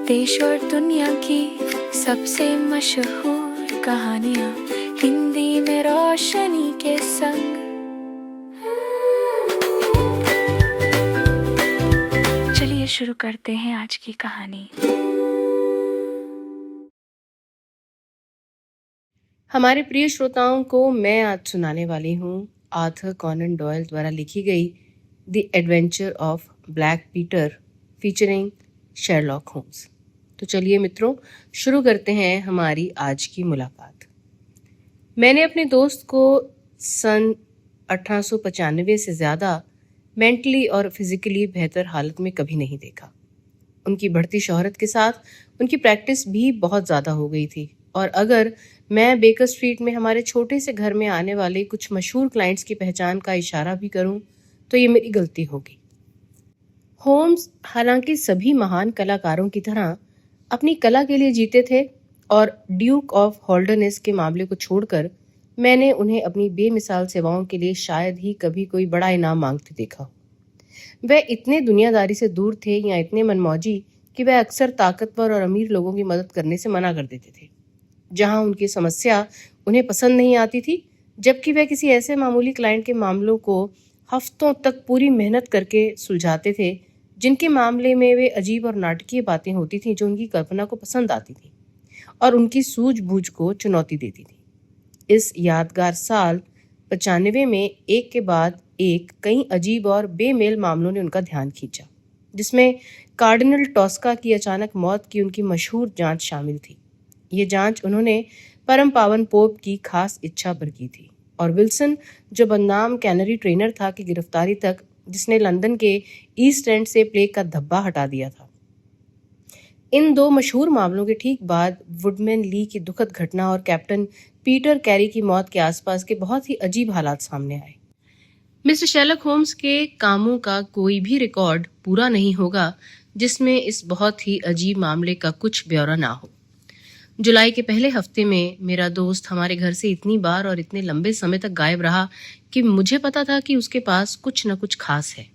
देश और दुनिया की सबसे मशहूर कहानियाँ हिंदी में रोशनी के संग। चलिए शुरू करते हैं आज की कहानी। हमारे प्रिय श्रोताओं को मैं आज सुनाने वाली हूँ आर्थर कॉनन डॉयल द्वारा लिखी गई the adventure of Black Peter featuring Sherlock Holmes. तो चलिए मित्रों, शुरू करते हैं हमारी आज की मुलाकात। मैंने अपने दोस्त को सन 1895 से ज़्यादा मेंटली और फिजिकली बेहतर हालत में कभी नहीं देखा। उनकी बढ़ती शोहरत के साथ उनकी प्रैक्टिस भी बहुत ज़्यादा हो गई थी, और अगर मैं बेकर स्ट्रीट में हमारे छोटे से घर में आने वाले कुछ मशहूर क्लाइंट्स की पहचान का इशारा भी करूं तो ये मेरी गलती होगी। होम्स हालांकि सभी महान कलाकारों की तरह अपनी कला के लिए जीते थे, और ड्यूक ऑफ हॉल्डरनेस के मामले को छोड़कर मैंने उन्हें अपनी बेमिसाल सेवाओं के लिए शायद ही कभी कोई बड़ा इनाम मांगते देखा हो। वह इतने दुनियादारी से दूर थे या इतने मनमौजी कि वह अक्सर ताकतवर और अमीर लोगों की मदद करने से मना कर देते थे जहां उनकी समस्या उन्हें पसंद नहीं आती थी, जबकि वह किसी ऐसे मामूली क्लाइंट के मामलों को हफ्तों तक पूरी मेहनत करके सुलझाते थे जिनके मामले में वे अजीब और नाटकीय बातें होती थीं जो उनकी कल्पना को पसंद आती थी और उनकी सूझबूझ को चुनौती देती थी। इस यादगार साल 95 में एक के बाद एक कई अजीब और बेमेल मामलों ने उनका ध्यान खींचा, जिसमें कार्डिनल टॉस्का की अचानक मौत की उनकी मशहूर जांच शामिल थी। ये जांच उन्होंने परम पावन पोप की खास इच्छा पर की थी, और विल्सन, जो बदनाम कैनरी ट्रेनर था, की गिरफ्तारी तक, जिसने लंदन के ईस्ट एंड से प्लेग का धब्बा हटा दिया था। इन दो मशहूर मामलों के ठीक बाद वुडमैन ली की दुखद घटना और कैप्टन पीटर कैरी की मौत के आसपास के बहुत ही अजीब हालात सामने आए। मिस्टर शेरलॉक होम्स के कामों का कोई भी रिकॉर्ड पूरा नहीं होगा जिसमें इस बहुत ही अजीब मामले का कुछ ब्यौरा ना हो। जुलाई के पहले हफ्ते में मेरा दोस्त हमारे घर से इतनी बार और इतने लंबे समय तक गायब रहा कि मुझे पता था कि उसके पास कुछ न कुछ खास है।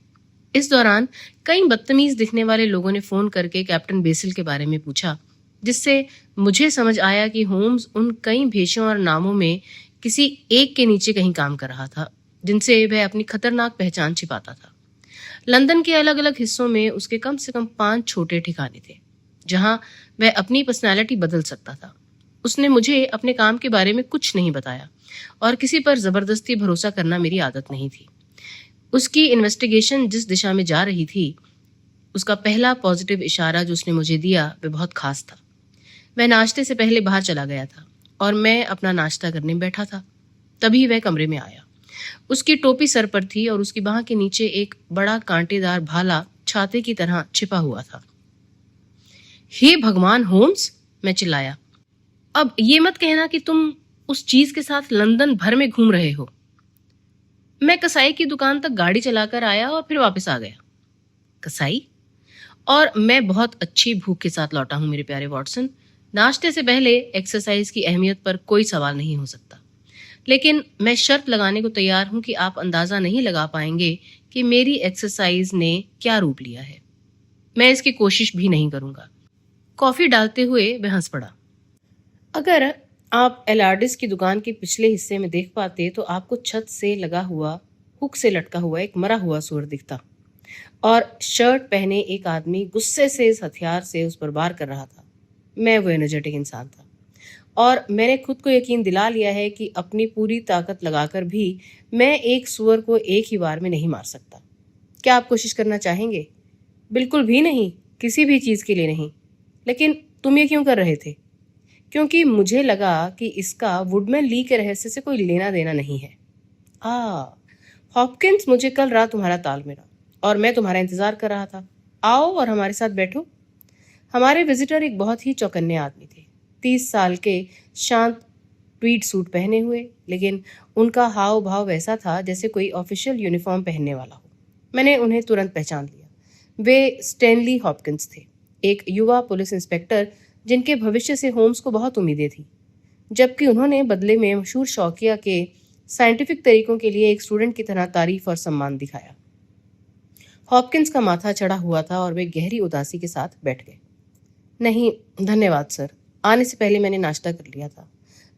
इस दौरान कई बदतमीज दिखने वाले लोगों ने फोन करके कैप्टन बेसिल के बारे में पूछा, जिससे मुझे समझ आया कि होम्स उन कई भेषों और नामों में किसी एक के नीचे कहीं काम कर रहा था जिनसे वह अपनी खतरनाक पहचान छिपाता था। लंदन के अलग अलग हिस्सों में उसके कम से कम 5 छोटे ठिकाने थे जहां वह अपनी पर्सनैलिटी बदल सकता था। उसने मुझे अपने काम के बारे में कुछ नहीं बताया, और किसी पर जबरदस्ती भरोसा करना मेरी आदत नहीं थी। उसकी इन्वेस्टिगेशन जिस दिशा में जा रही थी, उसका पहला पॉजिटिव इशारा जो उसने मुझे दिया वह बहुत खास था। वह नाश्ते से पहले बाहर चला गया था और मैं अपना नाश्ता करने बैठा था। तभी वह कमरे में आया। उसकी टोपी सर पर थी और उसकी बाह के नीचे एक बड़ा कांटेदार भाला छाते की तरह छिपा हुआ था। हे भगवान होम्स, मैं चिल्लाया, अब ये मत कहना कि तुम उस चीज के साथ लंदन भर में घूम रहे हो। मैं कसाई की दुकान तक गाड़ी चलाकर आया और फिर वापस आ गया। कसाई? और मैं बहुत अच्छी भूख के साथ लौटा हूं मेरे प्यारे वॉटसन। नाश्ते से पहले एक्सरसाइज की अहमियत पर कोई सवाल नहीं हो सकता, लेकिन मैं शर्त लगाने को तैयार हूं कि आप अंदाजा नहीं लगा पाएंगे कि मेरी एक्सरसाइज ने क्या रूप लिया है। मैं इसकी कोशिश भी नहीं करूंगा। कॉफी डालते हुए वह हंस पड़ा। अगर आप एलार्डिस की दुकान के पिछले हिस्से में देख पाते तो आपको छत से लगा हुआ, हुक से लटका हुआ एक मरा हुआ सूअर दिखता, और शर्ट पहने एक आदमी गुस्से से इस हथियार से उस पर वार कर रहा था। मैं वो एनर्जेटिक इंसान था, और मैंने खुद को यकीन दिला लिया है कि अपनी पूरी ताकत लगाकर भी मैं एक सूअर को एक ही वार में नहीं मार सकता। क्या आप कोशिश करना चाहेंगे? बिल्कुल भी नहीं, किसी भी चीज के लिए नहीं। लेकिन तुम ये क्यों कर रहे थे? क्योंकि मुझे लगा कि इसका वुडमैन ली के रहस्य से कोई लेना देना नहीं है। हॉपकिंस, मुझे कल रात तुम्हारा ताल मिला और मैं तुम्हारा इंतजार कर रहा था। आओ और हमारे साथ बैठो। हमारे विजिटर एक बहुत ही चौकन्ने आदमी थे, 30 साल के, शांत ट्वीड सूट पहने हुए, लेकिन उनका हाव भाव वैसा था जैसे कोई ऑफिशियल यूनिफॉर्म पहनने वाला हो। मैंने उन्हें तुरंत पहचान लिया। वे स्टैनली हॉपकिंस थे, एक युवा पुलिस इंस्पेक्टर जिनके भविष्य से होम्स को बहुत उम्मीदें थी, जबकि उन्होंने बदले में मशहूर शौकिया के साइंटिफिक तरीकों के लिए एक स्टूडेंट की तरह तारीफ और सम्मान दिखाया। हॉपकिंस का माथा चढ़ा हुआ था और वे गहरी उदासी के साथ बैठ गए। नहीं धन्यवाद सर, आने से पहले मैंने नाश्ता कर लिया था।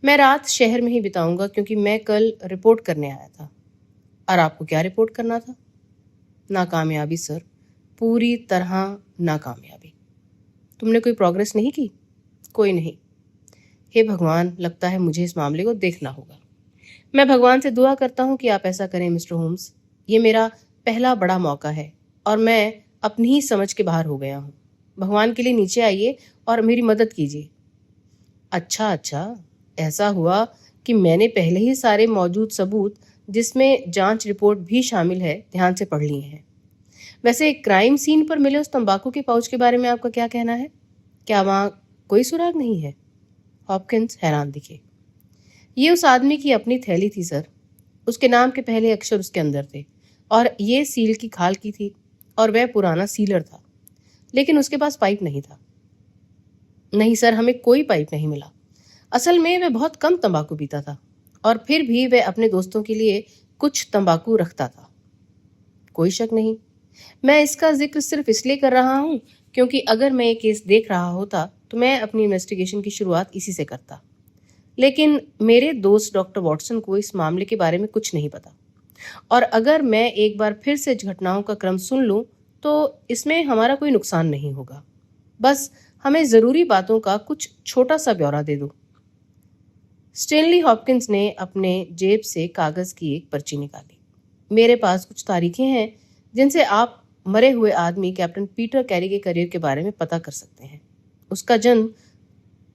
मैं रात शहर में ही बिताऊंगा क्योंकि मैं कल रिपोर्ट करने आया था। और आपको क्या रिपोर्ट करना था? नाकामयाबी सर, पूरी तरह नाकामयाबी। तुमने कोई प्रोग्रेस नहीं की? कोई नहीं। हे भगवान, लगता है मुझे इस मामले को देखना होगा। मैं भगवान से दुआ करता हूँ कि आप ऐसा करें मिस्टर होम्स। ये मेरा पहला बड़ा मौका है और मैं अपनी ही समझ के बाहर हो गया हूँ। भगवान के लिए नीचे आइए और मेरी मदद कीजिए। अच्छा, ऐसा हुआ कि मैंने पहले ही सारे मौजूद सबूत, जिसमें जांच रिपोर्ट भी शामिल है, ध्यान से पढ़ लिए हैं। वैसे क्राइम सीन पर मिले उस तंबाकू के पाउच के बारे में आपका क्या कहना है? क्या वहाँ कोई सुराग नहीं है? हॉपकिंस हैरान दिखे। ये उस आदमी की अपनी थैली थी सर। उसके नाम के पहले अक्षर उसके अंदर थे और ये सील की खाल की थी और वह पुराना सीलर था, लेकिन उसके पास पाइप नहीं था। नहीं सर, हमें कोई पाइप नहीं मिला। असल में वह बहुत कम तंबाकू पीता था और फिर भी वह अपने दोस्तों के लिए कुछ तंबाकू रखता था। कोई शक नहीं। मैं इसका जिक्र सिर्फ इसलिए कर रहा हूँ क्योंकि अगर मैं ये केस देख रहा होता तो मैं अपनी इन्वेस्टिगेशन की शुरुआत इसी से करता। लेकिन मेरे दोस्त डॉक्टर वॉटसन को इस मामले के बारे में कुछ नहीं पता, और अगर मैं एक बार फिर से घटनाओं का क्रम सुन लूं तो इसमें हमारा कोई नुकसान नहीं होगा। बस हमें जरूरी बातों का कुछ छोटा सा ब्यौरा दे दो। स्टेनली हॉपकिंस ने अपने जेब से कागज की एक पर्ची निकाली। मेरे पास कुछ तारीखें हैं जिनसे आप मरे हुए आदमी कैप्टन पीटर कैरी के करियर के बारे में पता कर सकते हैं। उसका जन्म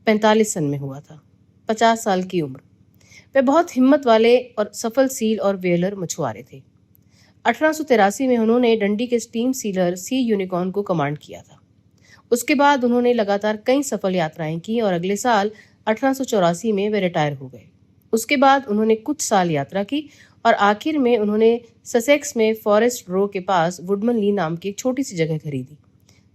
45 सन में हुआ था, 50 साल की उम्र। वे बहुत हिम्मत वाले और सफल सील और वेलर मछुआरे थे। 1883 में उन्होंने डंडी के स्टीम सीलर सी यूनिकॉर्न को कमांड किया था। उसके बाद उन्होंने लगातार कई सफल यात्राएं की और अगले साल 1884 में वे रिटायर हो गए। उसके बाद उन्होंने कुछ साल यात्रा की और आखिर में उन्होंने ससेक्स में फॉरेस्ट रो के पास वुडमन ली नाम की एक छोटी सी जगह खरीदी।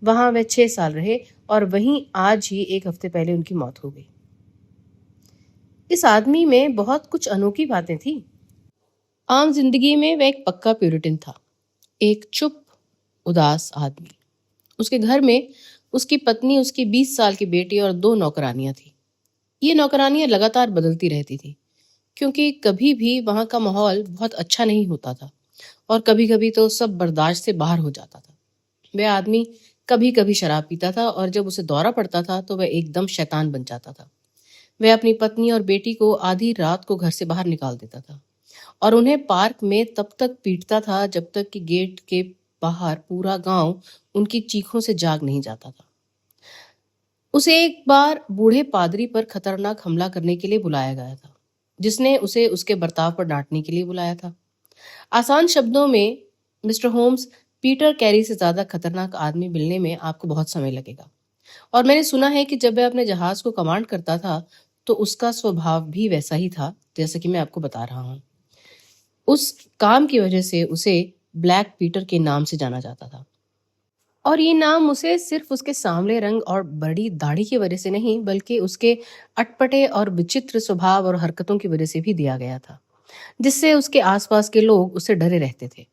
वहां वे 6 साल रहे और वहीं आज ही एक हफ्ते पहले उनकी मौत हो गई। इस आदमी में बहुत कुछ अनोखी बातें थी। आम जिंदगी में वह एक पक्का प्यूरिटन था, एक चुप उदास आदमी। उसके घर में उसकी पत्नी, उसकी 20 साल की बेटी और 2 नौकरानियां थी। ये नौकरानियां लगातार बदलती रहती थी क्योंकि कभी भी वहां का माहौल बहुत अच्छा नहीं होता था और कभी कभी तो सब बर्दाश्त से बाहर हो जाता था। वह आदमी कभी कभी शराब पीता था और जब उसे दौरा पड़ता था तो वह एकदम शैतान बन जाता था। वह अपनी पत्नी और बेटी को आधी रात को घर से बाहर निकाल देता था और उन्हें पार्क में तब तक पीटता था जब तक कि गेट के बाहर पूरा गांव उनकी चीखों से जाग नहीं जाता था। उसे एक बार बूढ़े पादरी पर खतरनाक हमला करने के लिए बुलाया गया था, जिसने उसे उसके बर्ताव पर डांटने के लिए बुलाया था। आसान शब्दों में मिस्टर होम्स, पीटर कैरी से ज्यादा खतरनाक आदमी मिलने में आपको बहुत समय लगेगा। और मैंने सुना है कि जब वह अपने जहाज को कमांड करता था तो उसका स्वभाव भी वैसा ही था जैसा कि मैं आपको बता रहा हूँ। उस काम की वजह से उसे ब्लैक पीटर के नाम से जाना जाता था और ये नाम उसे सिर्फ उसके सांवले रंग और बड़ी दाढ़ी की वजह से नहीं बल्कि उसके अटपटे और विचित्र स्वभाव और हरकतों की वजह से भी दिया गया था, जिससे उसके आसपास के लोग उससे डरे रहते थे।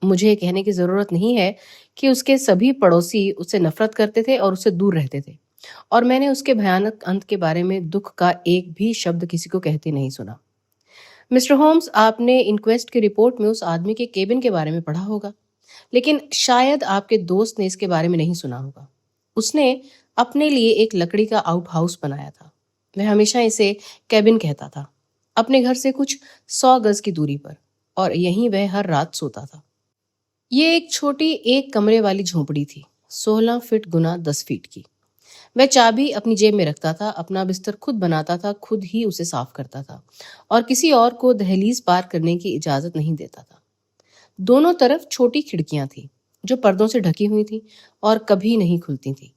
मुझे कहने की जरूरत नहीं है कि उसके सभी पड़ोसी उससे नफरत करते थे और उससे दूर रहते थे, और मैंने उसके भयानक अंत के बारे में दुख का एक भी शब्द किसी को कहते नहीं सुना। मिस्टर होम्स, आपने इंक्वेस्ट की रिपोर्ट में उस आदमी के केबिन के बारे में पढ़ा होगा, लेकिन शायद आपके दोस्त ने इसके बारे में नहीं सुना होगा। उसने अपने लिए एक लकड़ी का आउट हाउस बनाया था। वह हमेशा इसे केबिन कहता था, अपने घर से कुछ 100 गज की दूरी पर, और यहीं वह हर रात सोता था। ये एक छोटी एक कमरे वाली झोपड़ी थी, 16 फीट गुना 10 फीट की। वह चाबी अपनी जेब में रखता था, अपना बिस्तर खुद बनाता था, खुद ही उसे साफ करता था और किसी और को दहलीज पार करने की इजाजत नहीं देता था। दोनों तरफ छोटी खिड़कियां थी जो पर्दों से ढकी हुई थी और कभी नहीं खुलती थी।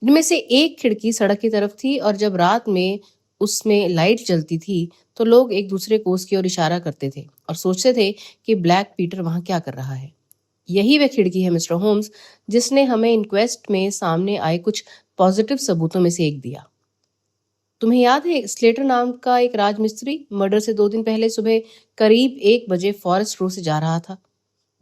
इनमें से एक खिड़की सड़क की तरफ थी और जब रात में उसमें लाइट जलती थी तो लोग एक दूसरे को उसकी ओर इशारा करते थे और सोचते थे कि ब्लैक पीटर वहां क्या कर रहा है। यही वह खिड़की है मिस्टर होम्स जिसने हमें इंक्वेस्ट में सामने आए कुछ पॉजिटिव सबूतों में से एक दिया। तुम्हें याद है स्लेटर नाम का एक राजमिस्त्री मर्डर से 2 दिन पहले सुबह करीब 1 बजे फॉरेस्ट रो से जा रहा था।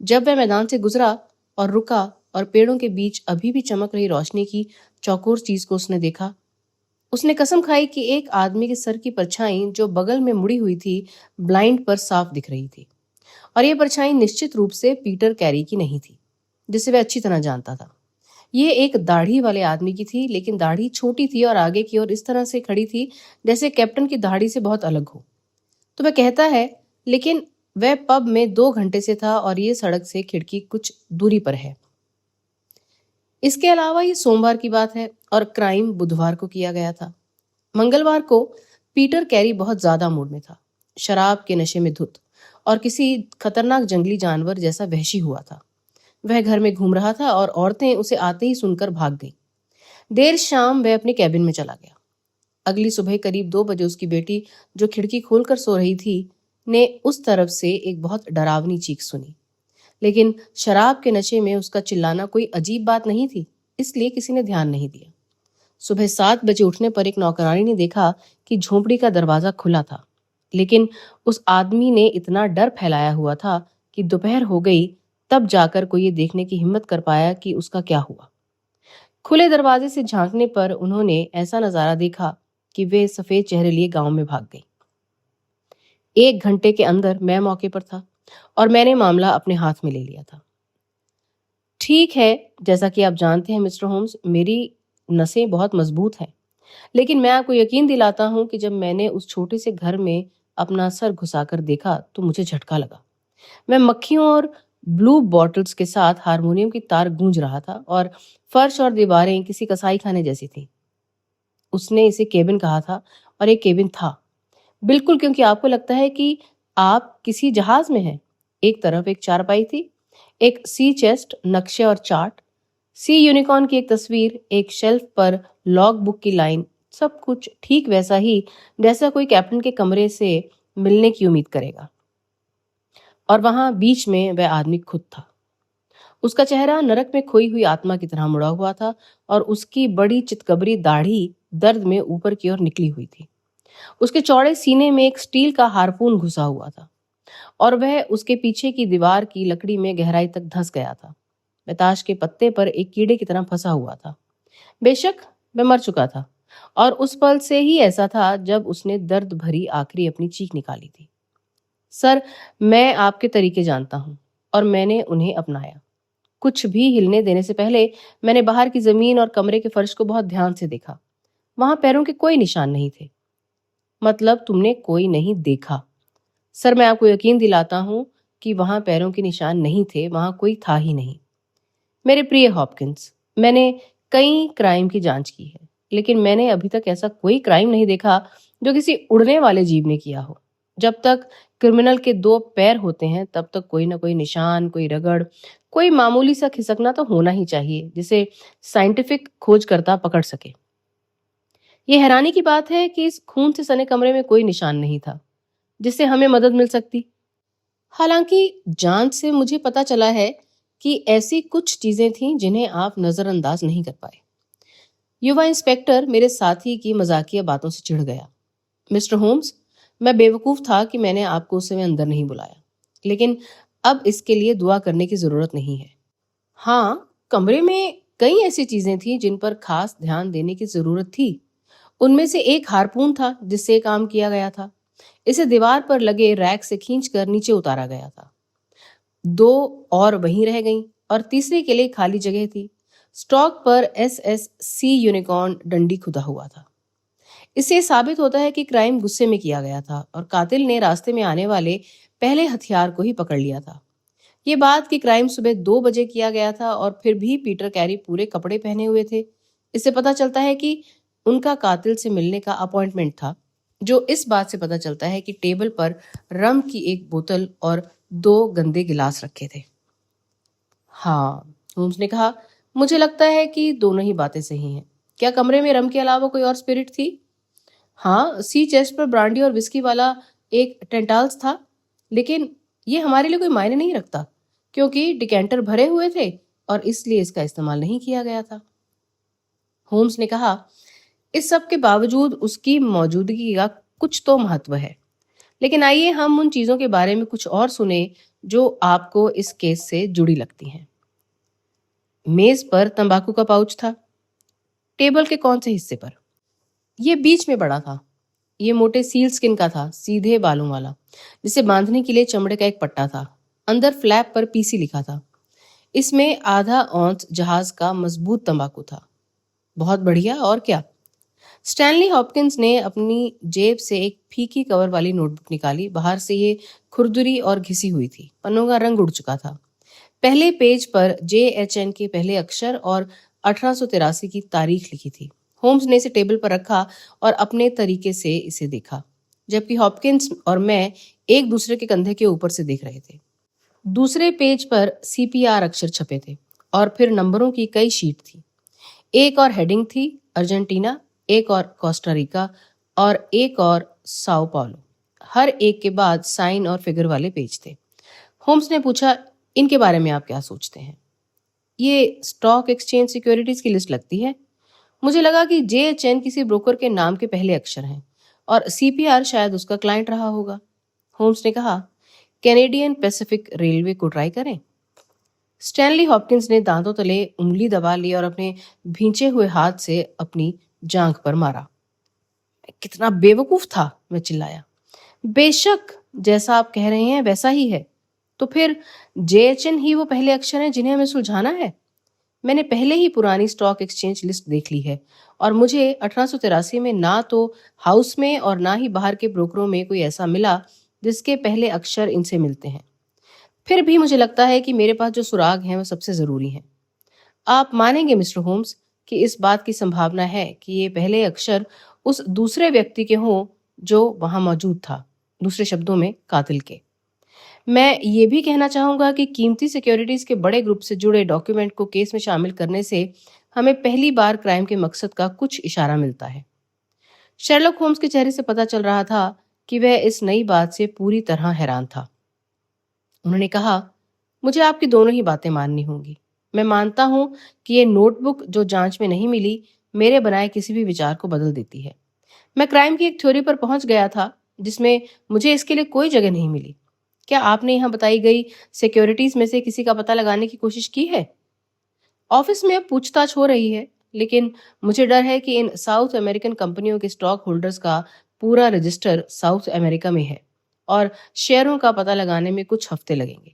जब वह मैदान से गुजरा और रुका और पेड़ों के बीच अभी भी चमक रही रोशनी की चौकोर चीज को उसने देखा। उसने कसम खाई कि एक आदमी के सर की परछाई जो बगल में मुड़ी हुई थी, ब्लाइंड पर साफ दिख रही थी। और यह परछाई निश्चित रूप से पीटर कैरी की नहीं थी, जिसे वह अच्छी तरह जानता था। ये एक दाढ़ी वाले आदमी की थी, लेकिन दाढ़ी छोटी थी और आगे की ओर इस तरह से खड़ी थी जैसे कैप्टन की दाढ़ी से बहुत अलग हो। तो वह कहता है, लेकिन वह पब में 2 घंटे से था और ये सड़क से खिड़की कुछ दूरी पर है। इसके अलावा ये सोमवार की बात है और क्राइम बुधवार को किया गया था। मंगलवार को पीटर कैरी बहुत ज्यादा मूड में था, शराब के नशे में धुत और किसी खतरनाक जंगली जानवर जैसा वहशी हुआ था। वह घर में घूम रहा था और औरतें उसे आते ही सुनकर भाग गईं। देर शाम वह अपने कैबिन में चला गया। अगली सुबह करीब 2 बजे उसकी बेटी, जो खिड़की खोलकर सो रही थी, ने उस तरफ से एक बहुत डरावनी चीख सुनी। लेकिन शराब के नशे में उसका चिल्लाना कोई अजीब बात नहीं थी, इसलिए किसी ने ध्यान नहीं दिया। सुबह 7 बजे उठने पर एक नौकरानी ने देखा कि झोंपड़ी का दरवाजा खुला था, लेकिन उस आदमी ने इतना डर फैलाया हुआ था कि दोपहर हो गई, तब जाकर कोई ये देखने की हिम्मत कर पाया कि उसका क्या हुआ। खुले दरवाजे से झांकने पर उन्होंने ऐसा नजारा देखा कि वे सफेद चेहरे लिए गांव में भाग गई। 1 घंटे के अंदर मैं मौके पर था और मैंने मामला अपने हाथ में ले लिया था। ठीक है, जैसा कि आप जानते हैं मिस्टर होम्स, मेरी नसें बहुत मजबूत हैं, लेकिन मैं आपको यकीन दिलाता हूं कि जब मैंने उस छोटे से घर में अपना सर घुसाकर देखा तो मुझे झटका लगा। मैं मक्खियों और ब्लू बॉटल्स के साथ हारमोनियम की तार गूंज रहा था और फर्श और दीवारें किसी कसाई खाने जैसी थी। उसने इसे केबिन कहा था और एक केबिन था, बिल्कुल, क्योंकि आपको लगता है कि आप किसी जहाज में हैं। एक तरफ एक चारपाई थी, एक सी चेस्ट, नक्शे और चार्ट, सी यूनिकॉर्न की एक तस्वीर, एक शेल्फ पर लॉग बुक की लाइन, सब कुछ ठीक वैसा ही जैसा कोई कैप्टन के कमरे से मिलने की उम्मीद करेगा। और वहां बीच में वह आदमी खुद था। उसका चेहरा नरक में खोई हुई आत्मा की तरह मुड़ा हुआ था और उसकी बड़ी चितकबरी दाढ़ी दर्द में ऊपर की ओर निकली हुई थी। उसके चौड़े सीने में एक स्टील का हार्पून घुसा हुआ था और वह उसके पीछे की दीवार की लकड़ी में गहराई तक धंस गया था। वह ताश के पत्ते पर एक कीड़े की तरह फंसा हुआ था। बेशक वह मर चुका था और उस पल से ही ऐसा था जब उसने दर्द भरी आखिरी अपनी चीख निकाली थी। सर, मैं आपके तरीके जानता हूं और मैंने उन्हें अपनाया। कुछ भी हिलने देने से पहले मैंने बाहर की जमीन और कमरे के फर्श को बहुत ध्यान से देखा। वहां पैरों के कोई निशान नहीं थे। मतलब तुमने कोई नहीं देखा? सर, मैं आपको यकीन दिलाता हूं कि वहां पैरों के निशान नहीं थे, वहां कोई था ही नहीं। मेरे प्रिय हॉपकिंस, मैंने कई क्राइम की जांच की है, लेकिन मैंने अभी तक ऐसा कोई क्राइम नहीं देखा जो किसी उड़ने वाले जीव ने किया हो। जब तक क्रिमिनल के 2 पैर होते हैं, तब तक कोई ना कोई निशान, कोई रगड़, कोई मामूली सा खिसकना तो होना ही चाहिए, जिसे साइंटिफिक खोजकर्ता पकड़ सके। ये हैरानी की बात है कि इस खून से सने कमरे में कोई निशान नहीं था जिससे हमें मदद मिल सकती। हालांकि जांच से मुझे पता चला है कि ऐसी कुछ चीजें थीं जिन्हें आप नजरअंदाज नहीं कर पाए। युवा इंस्पेक्टर मेरे साथी की मजाकिया बातों से चिढ़ गया। मिस्टर होम्स, मैं बेवकूफ था कि मैंने आपको उस समय अंदर नहीं बुलाया, लेकिन अब इसके लिए दुआ करने की जरूरत नहीं है। हाँ, कमरे में कई ऐसी चीजें थीं जिन पर खास ध्यान देने की जरूरत थी। उनमें से एक हार्पून था जिससे काम किया गया था। इसे दीवार पर लगे रैक से खींचकर नीचे उतारा गया था। 2 और वहीं रह गईं और तीसरे के लिए खाली जगह थी। स्टॉक पर SSC यूनिकॉर्न डंडी खुदा हुआ था। इससे साबित होता है कि क्राइम गुस्से में किया गया था और कातिल ने रास्ते में आने वाले पहले हथियार को ही पकड़ लिया था। ये बात कि क्राइम सुबह 2 बजे किया गया था और फिर भी पीटर कैरी पूरे कपड़े पहने हुए थे, इससे पता चलता है कि उनका कातिल से मिलने का अपॉइंटमेंट था, जो इस बात से पता चलता है कि टेबल पर रम की एक बोतल और 2 गंदे गिलास रखे थे। हाँ, होम्स ने कहा, मुझे लगता है कि दोनों ही बातें सही हैं। क्या कमरे में रम के अलावा कोई और स्पिरिट थी? हाँ, सी चेस्ट पर ब्रांडी और विस्की वाला एक टेंटाल्स था, लेकिन ये हमारे लिए कोई मायने नहीं रखता क्योंकि डिकेंटर भरे हुए थे और इसलिए इसका इस्तेमाल नहीं किया गया था। होम्स ने कहा, इस सब के बावजूद उसकी मौजूदगी का कुछ तो महत्व है। लेकिन आइए हम उन चीजों के बारे में कुछ और सुने जो आपको इस केस से जुड़ी लगती हैं। मेज पर तंबाकू का पाउच था। टेबल के कौन से हिस्से पर? ये बीच में बड़ा था। ये मोटे सील स्किन का था, सीधे बालों वाला, जिसे बांधने के लिए चमड़े का एक पट्टा था। अंदर फ्लैप पर पीसी लिखा था। इसमें आधा औंस जहाज का मजबूत तंबाकू था। बहुत बढ़िया, और क्या? स्टैनली हॉपकिंस ने अपनी जेब से एक फीकी कवर वाली नोटबुक निकाली। बाहर से ये खुरदुरी और घिसी हुई थी, पन्नों का रंग उड़ चुका था। पहले पेज पर JHN के पहले अक्षर और 1883 की तारीख लिखी थी। होम्स ने इसे टेबल पर रखा और अपने तरीके से इसे देखा, जबकि हॉपकिंस और मैं एक दूसरे के कंधे के ऊपर से देख रहे थे। दूसरे पेज पर CPR अक्षर छपे थे और फिर नंबरों की कई शीट थी। एक और हेडिंग थी अर्जेंटीना, एक और कोस्टा रिका और एक और साओ पाउलो। हर एक के बाद साइन और फिगर वाले पेज थे। होम्स ने पूछा, इनके बारे में आप क्या सोचते हैं? ये स्टॉक एक्सचेंज सिक्योरिटीज की लिस्ट लगती है। मुझे लगा कि JHN किसी ब्रोकर के नाम के पहले अक्षर हैं और CPR शायद उसका क्लाइंट रहा होगा। होम्स ने कहा, कैनेडियन पैसिफिक रेलवे को ट्राई करें। स्टैनली हॉपकिंस ने दांतों तले उंगली दबा ली और अपने भींचे हुए हाथ से अपनी जांघ पर मारा। कितना बेवकूफ था, मैं चिल्लाया। बेशक, जैसा आप कह रहे हैं वैसा ही है। तो फिर JHN ही वो पहले अक्षर हैं जिन्हें हमें सुलझाना है। मैंने पहले ही पुरानी स्टॉक एक्सचेंज लिस्ट देख ली है और मुझे 1883 में ना तो हाउस में और ना ही बाहर के ब्रोकरों में कोई ऐसा मिला जिसके पहले अक्षर इनसे मिलते हैं। फिर भी मुझे लगता है कि मेरे पास जो सुराग हैं वो सबसे जरूरी हैं। आप मानेंगे मिस्टर होम्स कि इस बात की संभावना है कि ये पहले अक्षर उस दूसरे व्यक्ति के हों जो वहां मौजूद था, दूसरे शब्दों में कातिल के। मैं ये भी कहना चाहूंगा कि कीमती सिक्योरिटीज के बड़े ग्रुप से जुड़े डॉक्यूमेंट को केस में शामिल करने से हमें पहली बार क्राइम के मकसद का कुछ इशारा मिलता है। शेरलॉक होम्स के चेहरे से पता चल रहा था कि वह इस नई बात से पूरी तरह हैरान था। उन्होंने कहा, मुझे आपकी दोनों ही बातें माननी होंगी। मैं मानता हूं कि ये नोटबुक जो जांच में नहीं मिली, मेरे बनाए किसी भी विचार को बदल देती है। मैं क्राइम की एक थ्योरी पर पहुंच गया था जिसमें मुझे इसके लिए कोई जगह नहीं मिली। क्या आपने यहाँ बताई गई सिक्योरिटीज में से किसी का पता लगाने की कोशिश की है? ऑफिस में अब पूछताछ हो रही है, लेकिन मुझे डर है कि इन साउथ अमेरिकन कंपनियों के स्टॉक होल्डर्स का पूरा रजिस्टर साउथ अमेरिका में है और शेयरों का पता लगाने में कुछ हफ्ते लगेंगे।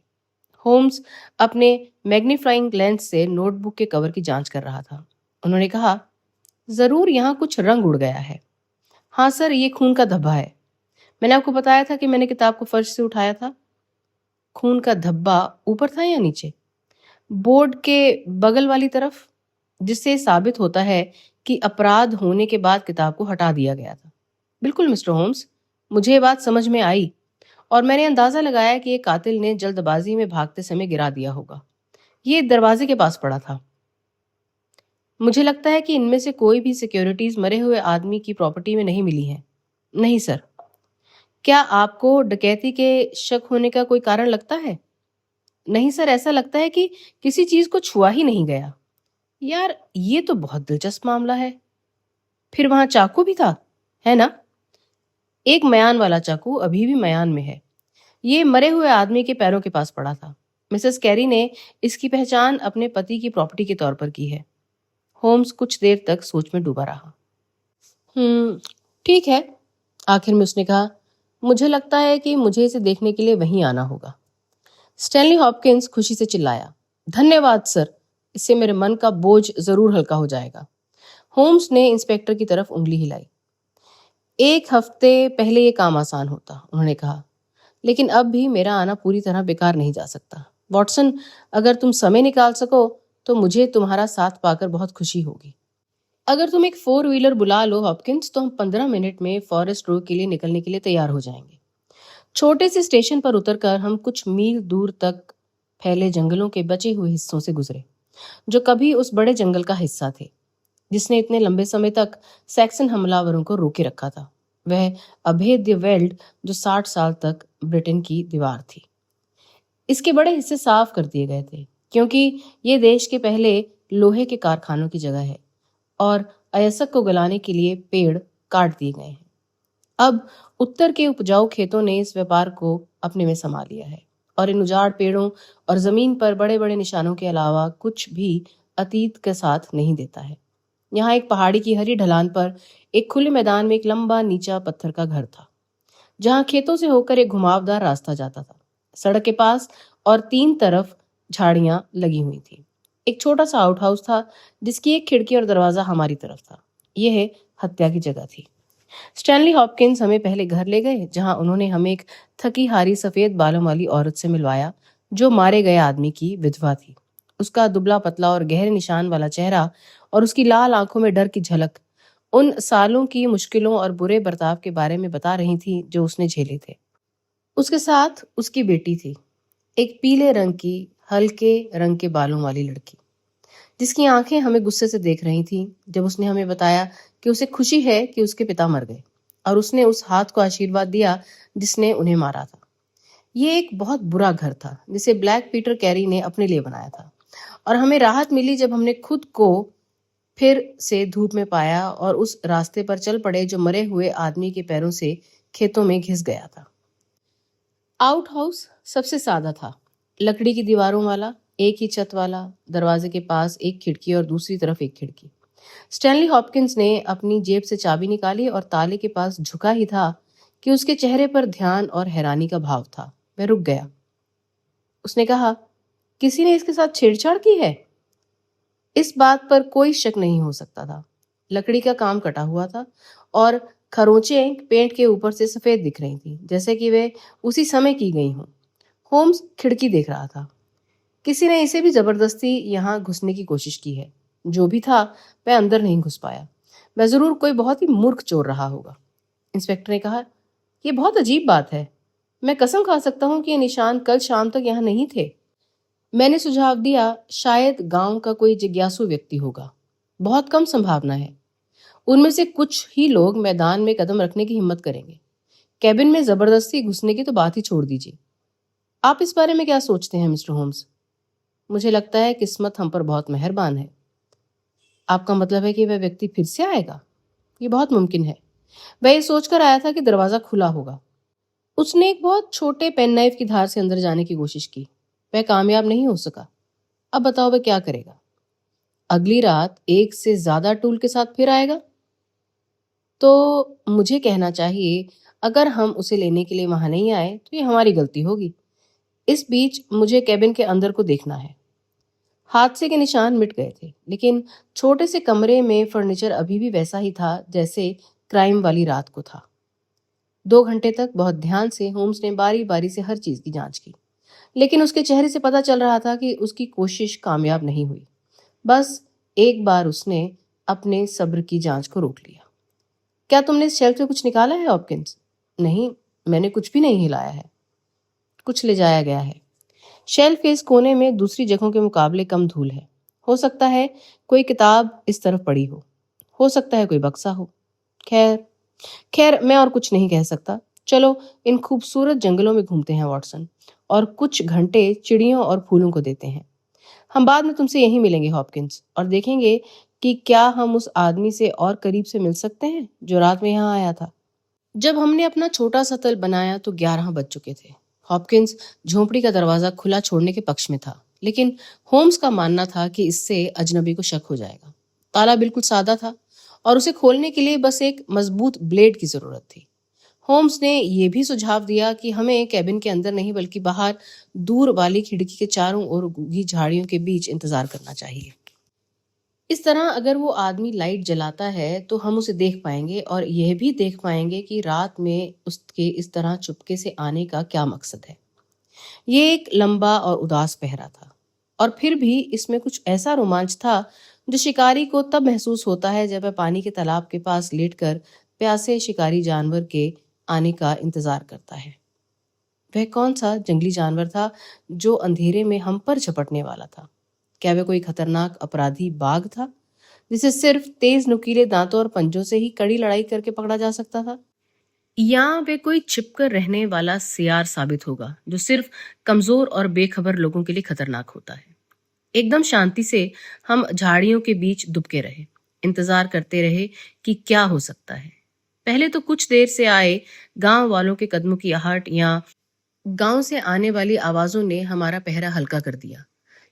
होम्स अपने मैग्नीफाइंग लेंस से नोटबुक के कवर की जांच कर रहा था। उन्होंने कहा, जरूर यहाँ कुछ रंग उड़ गया है। हाँ सर, ये खून का धब्बा है। मैंने आपको बताया था कि मैंने किताब को फर्श से उठाया था। खून का धब्बा ऊपर था या नीचे? बोर्ड के बगल वाली तरफ, जिससे साबित होता है कि अपराध होने के बाद किताब को हटा दिया गया था। बिल्कुल मिस्टर होम्स, मुझे ये बात समझ में आई और मैंने अंदाजा लगाया कि ये कातिल ने जल्दबाजी में भागते समय गिरा दिया होगा। ये दरवाजे के पास पड़ा था। मुझे लगता है कि इनमें से कोई भी सिक्योरिटीज मरे हुए आदमी की प्रॉपर्टी में नहीं मिली है। नहीं सर। क्या आपको डकैती के शक होने का कोई कारण लगता है? नहीं सर, ऐसा लगता है कि किसी चीज को छुआ ही नहीं गया। यार, ये तो बहुत दिलचस्प मामला है। फिर वहां चाकू भी था, है ना? एक मयान वाला चाकू अभी भी मयान में है। ये मरे हुए आदमी के पैरों के पास पड़ा था। मिसेस कैरी ने इसकी पहचान अपने पति की प्रॉपर्टी के तौर पर की है। होम्स कुछ देर तक सोच में डूबा रहा। ठीक है, आखिर में उसने कहा, मुझे लगता है कि मुझे इसे देखने के लिए वहीं आना होगा। स्टैनली हॉपकिंस खुशी से चिल्लाया, धन्यवाद सर, इससे मेरे मन का बोझ जरूर हल्का हो जाएगा। होम्स ने इंस्पेक्टर की तरफ उंगली हिलाई। एक हफ्ते पहले ये काम आसान होता, उन्होंने कहा, लेकिन अब भी मेरा आना पूरी तरह बेकार नहीं जा सकता। वॉटसन, अगर तुम समय निकाल सको तो मुझे तुम्हारा साथ पाकर बहुत खुशी होगी। अगर तुम एक 4 व्हीलर बुला लो हॉपकिंस, तो हम 15 मिनट में फॉरेस्ट रो के लिए निकलने के लिए तैयार हो जाएंगे। छोटे से स्टेशन पर उतरकर हम कुछ मील दूर तक फैले जंगलों के बचे हुए हिस्सों से गुजरे, जो कभी उस बड़े जंगल का हिस्सा थे जिसने इतने लंबे समय तक सैक्सन हमलावरों को रोके रखा था। वह अभेद्य वेल्ड जो 60 साल तक ब्रिटेन की दीवार थी। इसके बड़े हिस्से साफ कर दिए गए थे क्योंकि ये देश के पहले लोहे के कारखानों की जगह है और अयस्क को गलाने के लिए पेड़ काट दिए गए हैं। अब उत्तर के उपजाऊ खेतों ने इस व्यापार को अपने में समा लिया है और इन उजाड़ पेड़ों और जमीन पर बड़े बड़े निशानों के अलावा कुछ भी अतीत के साथ नहीं देता है। यहाँ एक पहाड़ी की हरी ढलान पर एक खुले मैदान में एक लंबा नीचा पत्थर का घर था, जहाँ खेतों से होकर एक घुमावदार रास्ता जाता था। सड़क के पास और तीन तरफ झाड़ियां लगी हुई थी। एक छोटा सा आउट हाउस था, जिसकी एक खिड़की और दरवाजा हमारी तरफ था। यह हत्या की जगह थी। स्टैनली हॉपकिंस हमें पहले घर ले गए, जहां उन्होंने हमें एक थकी हारी सफेद बालों वाली औरत से मिलवाया, जो मारे गए आदमी की विधवा थी। उसका दुबला पतला और गहरे निशान वाला चेहरा और उसकी लाल आंखों में डर की झलक उन सालों की मुश्किलों और बुरे बर्ताव के बारे में बता रही थी जो उसने झेले थे। उसके साथ उसकी बेटी थी, एक पीले रंग की हल्के रंग के बालों वाली लड़की, जिसकी आंखें हमें गुस्से से देख रही थीं जब उसने हमें बताया कि उसे खुशी है कि उसके पिता मर गए और उसने उस हाथ को आशीर्वाद दिया जिसने उन्हें मारा था। ये एक बहुत बुरा घर था जिसे ब्लैक पीटर कैरी ने अपने लिए बनाया था, और हमें राहत मिली जब हमने खुद को फिर से धूप में पाया और उस रास्ते पर चल पड़े जो मरे हुए आदमी के पैरों से खेतों में घिस गया था। आउट हाउस सबसे सादा था, लकड़ी की दीवारों वाला, एक ही छत वाला, दरवाजे के पास एक खिड़की और दूसरी तरफ एक खिड़की। स्टैनली हॉपकिंस ने अपनी जेब से चाबी निकाली और ताले के पास झुका ही था कि उसके चेहरे पर ध्यान और हैरानी का भाव था। वह रुक गया। उसने कहा, किसी ने इसके साथ छेड़छाड़ की है? इस बात पर कोई शक नहीं हो सकता था। लकड़ी का काम कटा हुआ था और खरोंचें पेंट के ऊपर से सफेद दिख रही थी, जैसे कि वे उसी समय की गई हों। होम्स खिड़की देख रहा था। किसी ने इसे भी जबरदस्ती यहाँ घुसने की कोशिश की है। जो भी था, वह अंदर नहीं घुस पाया। वह जरूर कोई बहुत ही मूर्ख चोर रहा होगा। इंस्पेक्टर ने कहा, यह बहुत अजीब बात है। मैं कसम खा सकता हूँ कि ये निशान कल शाम तक यहाँ नहीं थे। मैंने सुझाव दिया, शायद गांव का कोई जिज्ञासु व्यक्ति होगा। बहुत कम संभावना है। उनमें से कुछ ही लोग मैदान में कदम रखने की हिम्मत करेंगे। कैबिन में जबरदस्ती घुसने की तो बात ही छोड़ दीजिए। आप इस बारे में क्या सोचते हैं, मिस्टर होम्स? मुझे लगता है किस्मत हम पर बहुत मेहरबान है। आपका मतलब है कि वह व्यक्ति फिर से आएगा? ये बहुत मुमकिन है। वह ये सोचकर आया था कि दरवाजा खुला होगा। उसने एक बहुत छोटे पेन नाइफ की धार से अंदर जाने की कोशिश की। वह कामयाब नहीं हो सका। अब बताओ वह क्या करेगा? अगली रात एक से ज्यादा टूल के साथ फिर आएगा? तो मुझे कहना चाहिए, अगर हम उसे लेने के लिए वहां नहीं आए तो ये हमारी गलती होगी। इस बीच मुझे कैबिन के अंदर को देखना है। हादसे के निशान मिट गए थे, लेकिन छोटे से कमरे में फर्नीचर अभी भी वैसा ही था जैसे क्राइम वाली रात को था। 2 घंटे तक बहुत ध्यान से होम्स ने बारी बारी से हर चीज की जांच की, लेकिन उसके चेहरे से पता चल रहा था कि उसकी कोशिश कामयाब नहीं हुई। बस एक बार उसने अपने सब्र की जांच को रोक लिया। क्या तुमने इस शेल्फ से कुछ निकाला है, हॉपकिंस? नहीं, मैंने कुछ भी नहीं हिलाया है। कुछ ले जाया गया है। शेल्फ के इस कोने में दूसरी जगहों के मुकाबले कम धूल है। हो सकता है कोई किताब इस तरफ पड़ी हो सकता है कोई बक्सा हो। खैर खैर, मैं और कुछ नहीं कह सकता। चलो इन खूबसूरत जंगलों में घूमते हैं, वॉटसन, और कुछ घंटे चिड़ियों और फूलों को देते हैं। हम बाद में तुमसे यहीं मिलेंगे, हॉपकिंस, और देखेंगे कि क्या हम उस आदमी से और करीब से मिल सकते हैं जो रात में यहाँ आया था। जब हमने अपना छोटा सा तल बनाया तो 11 बज चुके थे। हॉपकिंस झोंपड़ी का दरवाजा खुला छोड़ने के पक्ष में था, लेकिन होम्स का मानना था कि इससे अजनबी को शक हो जाएगा। ताला बिल्कुल सादा था और उसे खोलने के लिए बस एक मजबूत ब्लेड की जरूरत थी। होम्स ने यह भी सुझाव दिया कि हमें कैबिन के अंदर नहीं बल्कि बाहर दूर वाली खिड़की के चारों ओर उगी झाड़ियों के बीच इंतजार करना चाहिए। इस तरह अगर वो आदमी लाइट जलाता है तो हम उसे देख पाएंगे और यह भी देख पाएंगे कि रात में उसके इस तरह चुपके से आने का क्या मकसद है। ये एक लंबा और उदास पहरा था, और फिर भी इसमें कुछ ऐसा रोमांच था जो शिकारी को तब महसूस होता है जब वह पानी के तालाब के पास लेटकर प्यासे शिकारी जानवर के आने का इंतजार करता है। वह कौन सा जंगली जानवर था जो अंधेरे में हम पर झपटने वाला था? क्या वह कोई खतरनाक अपराधी बाघ था जिसे सिर्फ तेज नुकीले दांतों और पंजों से ही कड़ी लड़ाई करके पकड़ा जा सकता था? या वे कोई छिपकर रहने वाला सियार साबित होगा जो सिर्फ कमजोर और बेखबर लोगों के लिए खतरनाक होता है। एकदम शांति से हम झाड़ियों के बीच दुबके रहे, इंतजार करते रहे कि क्या हो सकता है। पहले तो कुछ देर से आए गांव वालों के कदमों की आहट या गांव से आने वाली आवाजों ने हमारा पहरा हल्का कर दिया,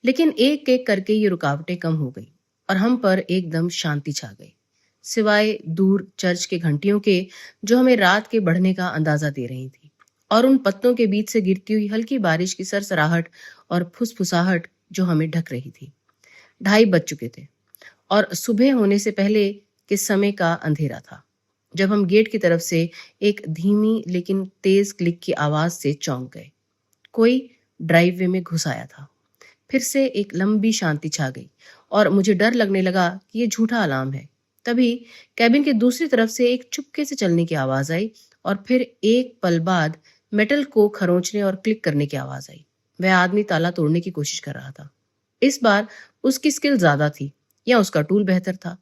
लेकिन एक एक करके ये रुकावटें कम हो गई और हम पर एकदम शांति छा गई, सिवाय दूर चर्च के घंटियों के जो हमें रात के बढ़ने का अंदाजा दे रही थी, और उन पत्तों के बीच से गिरती हुई हल्की बारिश की सरसराहट और फुसफुसाहट जो हमें ढक रही थी। 2:30 बज चुके थे और सुबह होने से पहले के समय का अंधेरा था जब हम गेट की तरफ से एक धीमी लेकिन तेज क्लिक की आवाज से चौंक गए। कोई ड्राइववे में घुस आया था। फिर से एक लंबी शांति छा गई और मुझे डर लगने लगा कि ये झूठा अलार्म है। तभी कैबिन के दूसरी तरफ से एक चुपके से चलने की आवाज आई और फिर एक पल बाद मेटल को खरोंचने और क्लिक करने की आवाज आई। वह आदमी ताला तोड़ने की कोशिश कर रहा था। इस बार उसकी स्किल ज्यादा थी या उसका टूल बेहतर था,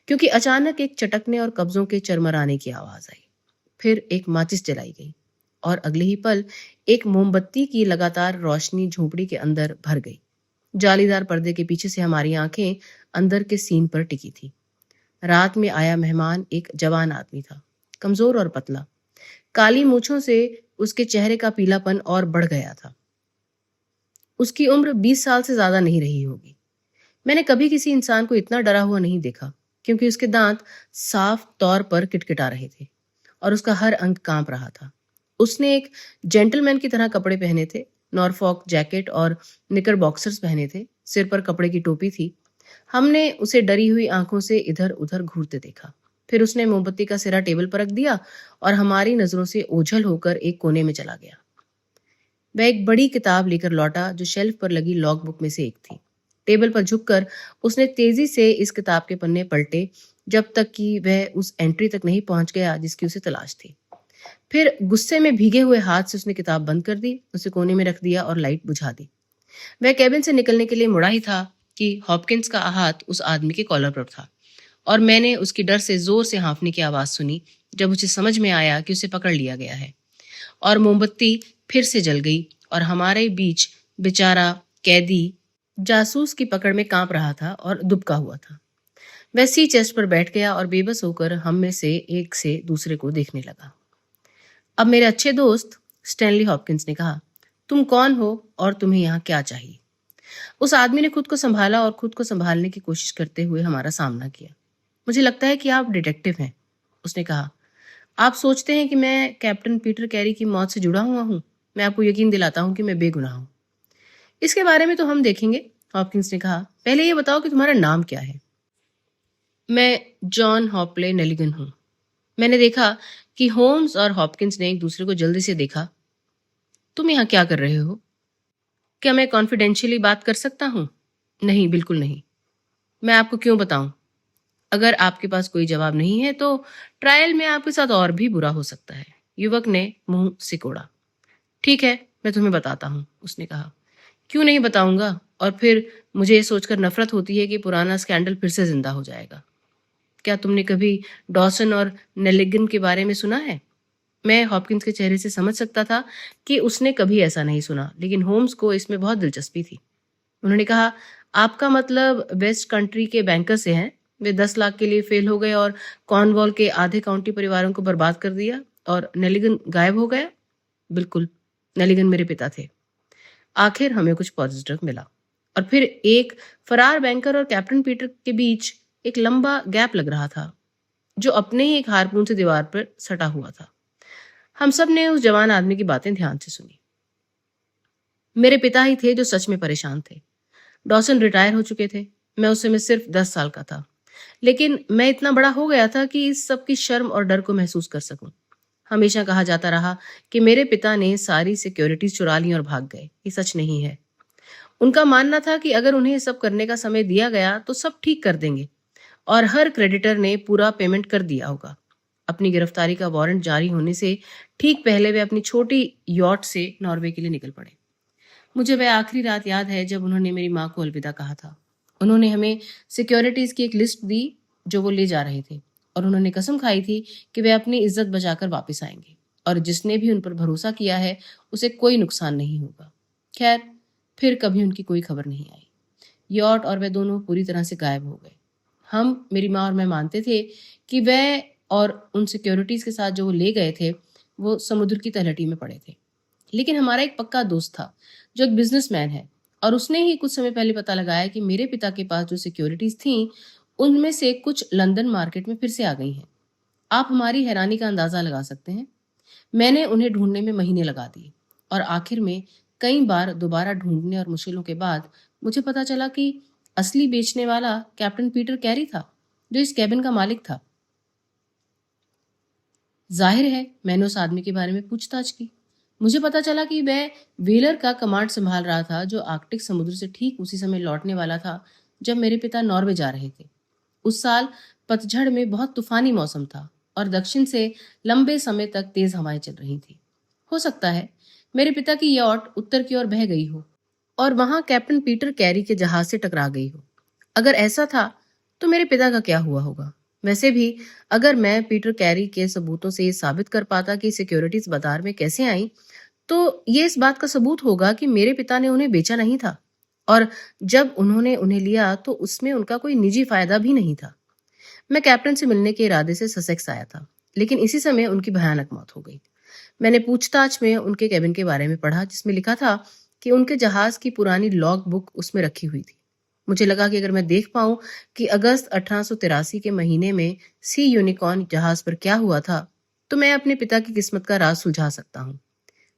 क्योंकि अचानक एक चटकने और कब्जों के चरमराने की आवाज आई। फिर एक माचिस जलाई गई और अगले ही पल एक मोमबत्ती की लगातार रोशनी झोपड़ी के अंदर भर गई। जालीदार पर्दे के पीछे से हमारी आंखें अंदर के सीन पर टिकी थी। रात में आया मेहमान एक जवान आदमी था, कमजोर और पतला। काली मूंछों से उसके चेहरे का पीलापन और बढ़ गया था। उसकी उम्र 20 साल से ज्यादा नहीं रही होगी। मैंने कभी किसी इंसान को इतना डरा हुआ नहीं देखा, क्योंकि उसके दांत साफ तौर पर किटकिटा रहे थे और उसका हर अंग कांप रहा था। उसने एक जेंटलमैन की तरह कपड़े पहने थे, नॉरफॉक जैकेट और निकर बॉक्सर्स पहने थे, सिर पर कपड़े की टोपी थी। हमने उसे डरी हुई आंखों से इधर उधर घूरते देखा। फिर उसने मोमबत्ती का सिरा टेबल पर रख दिया और हमारी नजरों से ओझल होकर एक कोने में चला गया। वह एक बड़ी किताब लेकर लौटा जो शेल्फ पर लगी लॉग बुक में से एक थी। टेबल पर झुककर उसने तेजी से इस किताब के पन्ने पलटे जब तक कि वह उस एंट्री तक नहीं पहुंच गया जिसकी उसे तलाश थी। फिर गुस्से में भीगे हुए हाथ से उसने किताब बंद कर दी, उसे कोने में रख दिया और लाइट बुझा दी। वह कैबिन से निकलने के लिए मुड़ा ही था कि हॉपकिंस का हाथ उस आदमी के कॉलर पर था और मैंने उसकी डर से जोर से हाँफने की आवाज सुनी जब उसे समझ में आया कि उसे पकड़ लिया गया है। और मोमबत्ती फिर से जल गई और हमारे बीच बेचारा कैदी जासूस की पकड़ में कांप रहा था और दुबका हुआ था। वह सी चेस्ट पर बैठ गया और बेबस होकर हम में से एक से दूसरे को देखने लगा। अब मेरे अच्छे दोस्त, स्टैनली हॉपकिंस ने कहा, तुम कौन हो और तुम्हें यहाँ क्या चाहिए? उस आदमी ने खुद को संभाला और खुद को संभालने की कोशिश करते हुए हमारा सामना किया। मुझे लगता है कि आप डिटेक्टिव हैं, उसने कहा। आप सोचते हैं कि मैं कैप्टन पीटर कैरी की मौत से जुड़ा हुआ हूँ। मैं आपको यकीन दिलाता हूँ कि मैं बेगुनाह हूँ। इसके बारे में तो हम देखेंगे, हॉपकिंस ने कहा। पहले ये बताओ कि तुम्हारा नाम क्या है? मैं जॉन हॉपले नेलिगन हूँ। मैंने देखा कि होम्स और हॉपकिंस ने एक दूसरे को जल्दी से देखा। तुम यहाँ क्या कर रहे हो? क्या मैं कॉन्फिडेंशियली बात कर सकता हूँ? नहीं, बिल्कुल नहीं। मैं आपको क्यों बताऊं? अगर आपके पास कोई जवाब नहीं है तो ट्रायल में आपके साथ और भी बुरा हो सकता है। युवक ने मुंह सिकोड़ा। ठीक है, मैं तुम्हें बताता हूँ, उसने कहा। क्यों नहीं बताऊंगा? और फिर मुझे ये सोचकर नफरत होती है कि पुराना स्कैंडल फिर से जिंदा हो जाएगा। क्या तुमने कभी डॉसन और नेलिगन के बारे में सुना है? मैं हॉपकिंस के चेहरे से समझ सकता था कि उसने कभी ऐसा नहीं सुना, लेकिन होम्स को इसमें बहुत दिलचस्पी थी। उन्होंने कहा, आपका मतलब वेस्ट कंट्री के बैंकर से हैं? वे 10 लाख के लिए फेल हो गए और कॉर्नवॉल के आधे काउंटी परिवारों को बर्बाद कर दिया और नेलिगन गायब हो गया? बिल्कुल, नेलिगन मेरे पिता थे। आखिर हमें कुछ पॉजिटिव मिला। और फिर एक फरार बैंकर और कैप्टन पीटर के बीच एक लंबा गैप लग रहा था जो अपने ही एक हारपून से दीवार पर सटा हुआ था। हम सब ने उस जवान आदमी की बातें ध्यान से सुनी। मेरे पिता ही थे जो सच में परेशान थे। डॉसन रिटायर हो चुके थे। मैं उस समय सिर्फ 10 साल का था, लेकिन मैं इतना बड़ा हो गया था कि इस सब की शर्म और डर को महसूस कर सकूं। हमेशा कहा जाता रहा कि मेरे पिता ने सारी सिक्योरिटीज चुरा ली और भाग गए। ये सच नहीं है। उनका मानना था कि अगर उन्हें सब करने का समय दिया गया तो सब ठीक कर देंगे और हर क्रेडिटर ने पूरा पेमेंट कर दिया होगा। अपनी गिरफ्तारी का वारंट जारी होने से ठीक पहले वे अपनी छोटी यॉट से नॉर्वे के लिए निकल पड़े। मुझे वह आखिरी रात याद है जब उन्होंने मेरी माँ को अलविदा कहा था। उन्होंने हमें सिक्योरिटीज की एक लिस्ट दी जो वो ले जा रहे थे और उन्होंने कसम खाई थी कि वे अपनी इज्जत बचाकर वापस आएंगे और जिसने भी उन पर भरोसा किया है उसे कोई नुकसान नहीं होगा। खैर, फिर कभी उनकी कोई खबर नहीं आई। यॉट और वे दोनों पूरी तरह से गायब हो गए। हम, मेरी माँ और मैं मानते थे कि वह और उन सिक्योरिटीज के साथ जो वो ले गए थे वो समुद्र की तलहटी में पड़े थे। लेकिन हमारा एक पक्का दोस्त था जो एक बिजनेसमैन है और उसने ही कुछ समय पहले पता लगाया कि मेरे पिता के पास जो सिक्योरिटीज थीं, उनमें से कुछ लंदन मार्केट में फिर से आ गई हैं। आप हमारी हैरानी का अंदाजा लगा सकते हैं। मैंने उन्हें ढूंढने में महीने लगा दिए और आखिर में कई बार दोबारा ढूंढने और मुश्किलों के बाद मुझे पता चला कि असली बेचने वाला कैप्टन पीटर कैरी था, जो इस कैबिन का मालिक था। जाहिर है मैंने उस आदमी के बारे में पूछताछ की। मुझे पता चला कि वह व्हीलर का कमांड संभाल रहा था, जो आर्कटिक समुद्र से ठीक उसी समय लौटने वाला था जब मेरे पिता नॉर्वे जा रहे थे। उस साल पतझड़ में बहुत तूफानी मौसम था और दक्षिण से लंबे समय तक तेज हवाएं चल रही थी। हो सकता है मेरे पिता की यॉट उत्तर की ओर बह गई हो और वहां कैप्टन पीटर कैरी के जहाज से टकरा गई हो। अगर ऐसा था तो मेरे पिता का क्या हुआ होगा? वैसे भी अगर मैं पीटर कैरी के सबूतों से ये साबित कर पाता कि सिक्योरिटीज बाजार में कैसे आई, तो ये इस बात का सबूत होगा कि मेरे पिता ने उन्हें बेचा नहीं था और जब उन्होंने उन्हें लिया तो उसमें उनका कोई निजी फायदा भी नहीं था। मैं कैप्टन से मिलने के इरादे से ससेक्स आया था, लेकिन इसी समय उनकी भयानक मौत हो गई। मैंने पूछताछ में उनके कैबिन के बारे में पढ़ा, जिसमें लिखा था कि उनके जहाज की पुरानी लॉग बुक उसमें रखी हुई थी। मुझे लगा कि अगर मैं देख पाऊं कि अगस्त 1883 के महीने में सी यूनिकॉर्न जहाज पर क्या हुआ था, तो मैं अपने पिता की किस्मत का राज सुलझा सकता हूं।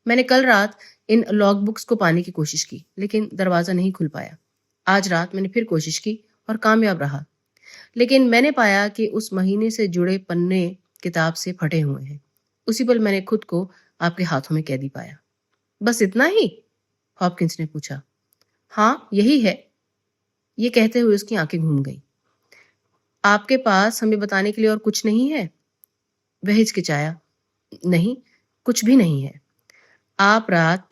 मैंने कल रात इन लॉग बुक्स को पाने की कोशिश की, लेकिन दरवाजा नहीं खुल पाया। आज रात मैंने फिर कोशिश की और कामयाब रहा, लेकिन मैंने पाया कि उस महीने से जुड़े पन्ने किताब से फटे हुए हैं। उसी पल मैंने खुद को आपके हाथों में कैदी पाया। बस इतना ही? हॉपकिंस ने पूछा। हाँ, यही है। ये कहते हुए उसकी आंखें घूम गई। आपके पास हमें बताने के लिए और कुछ नहीं है? वह हिचकिचाया। नहीं, कुछ भी नहीं है। आप रात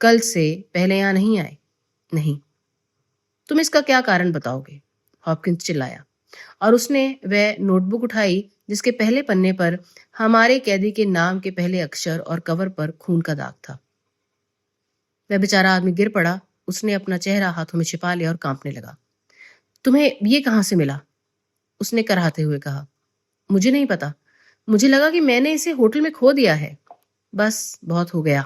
कल से पहले यहां नहीं आए? नहीं। तुम इसका क्या कारण बताओगे? हॉपकिंस चिल्लाया और उसने वह नोटबुक उठाई जिसके पहले पन्ने पर हमारे कैदी के नाम के पहले अक्षर और कवर पर खून का दाग था। वह बेचारा आदमी गिर पड़ा। उसने अपना चेहरा हाथों में छिपा लिया और कांपने लगा। तुम्हें ये कहां से मिला? उसने कराहते हुए कहा। मुझे नहीं पता। मुझे लगा कि मैंने इसे होटल में खो दिया है। बस बहुत हो गया,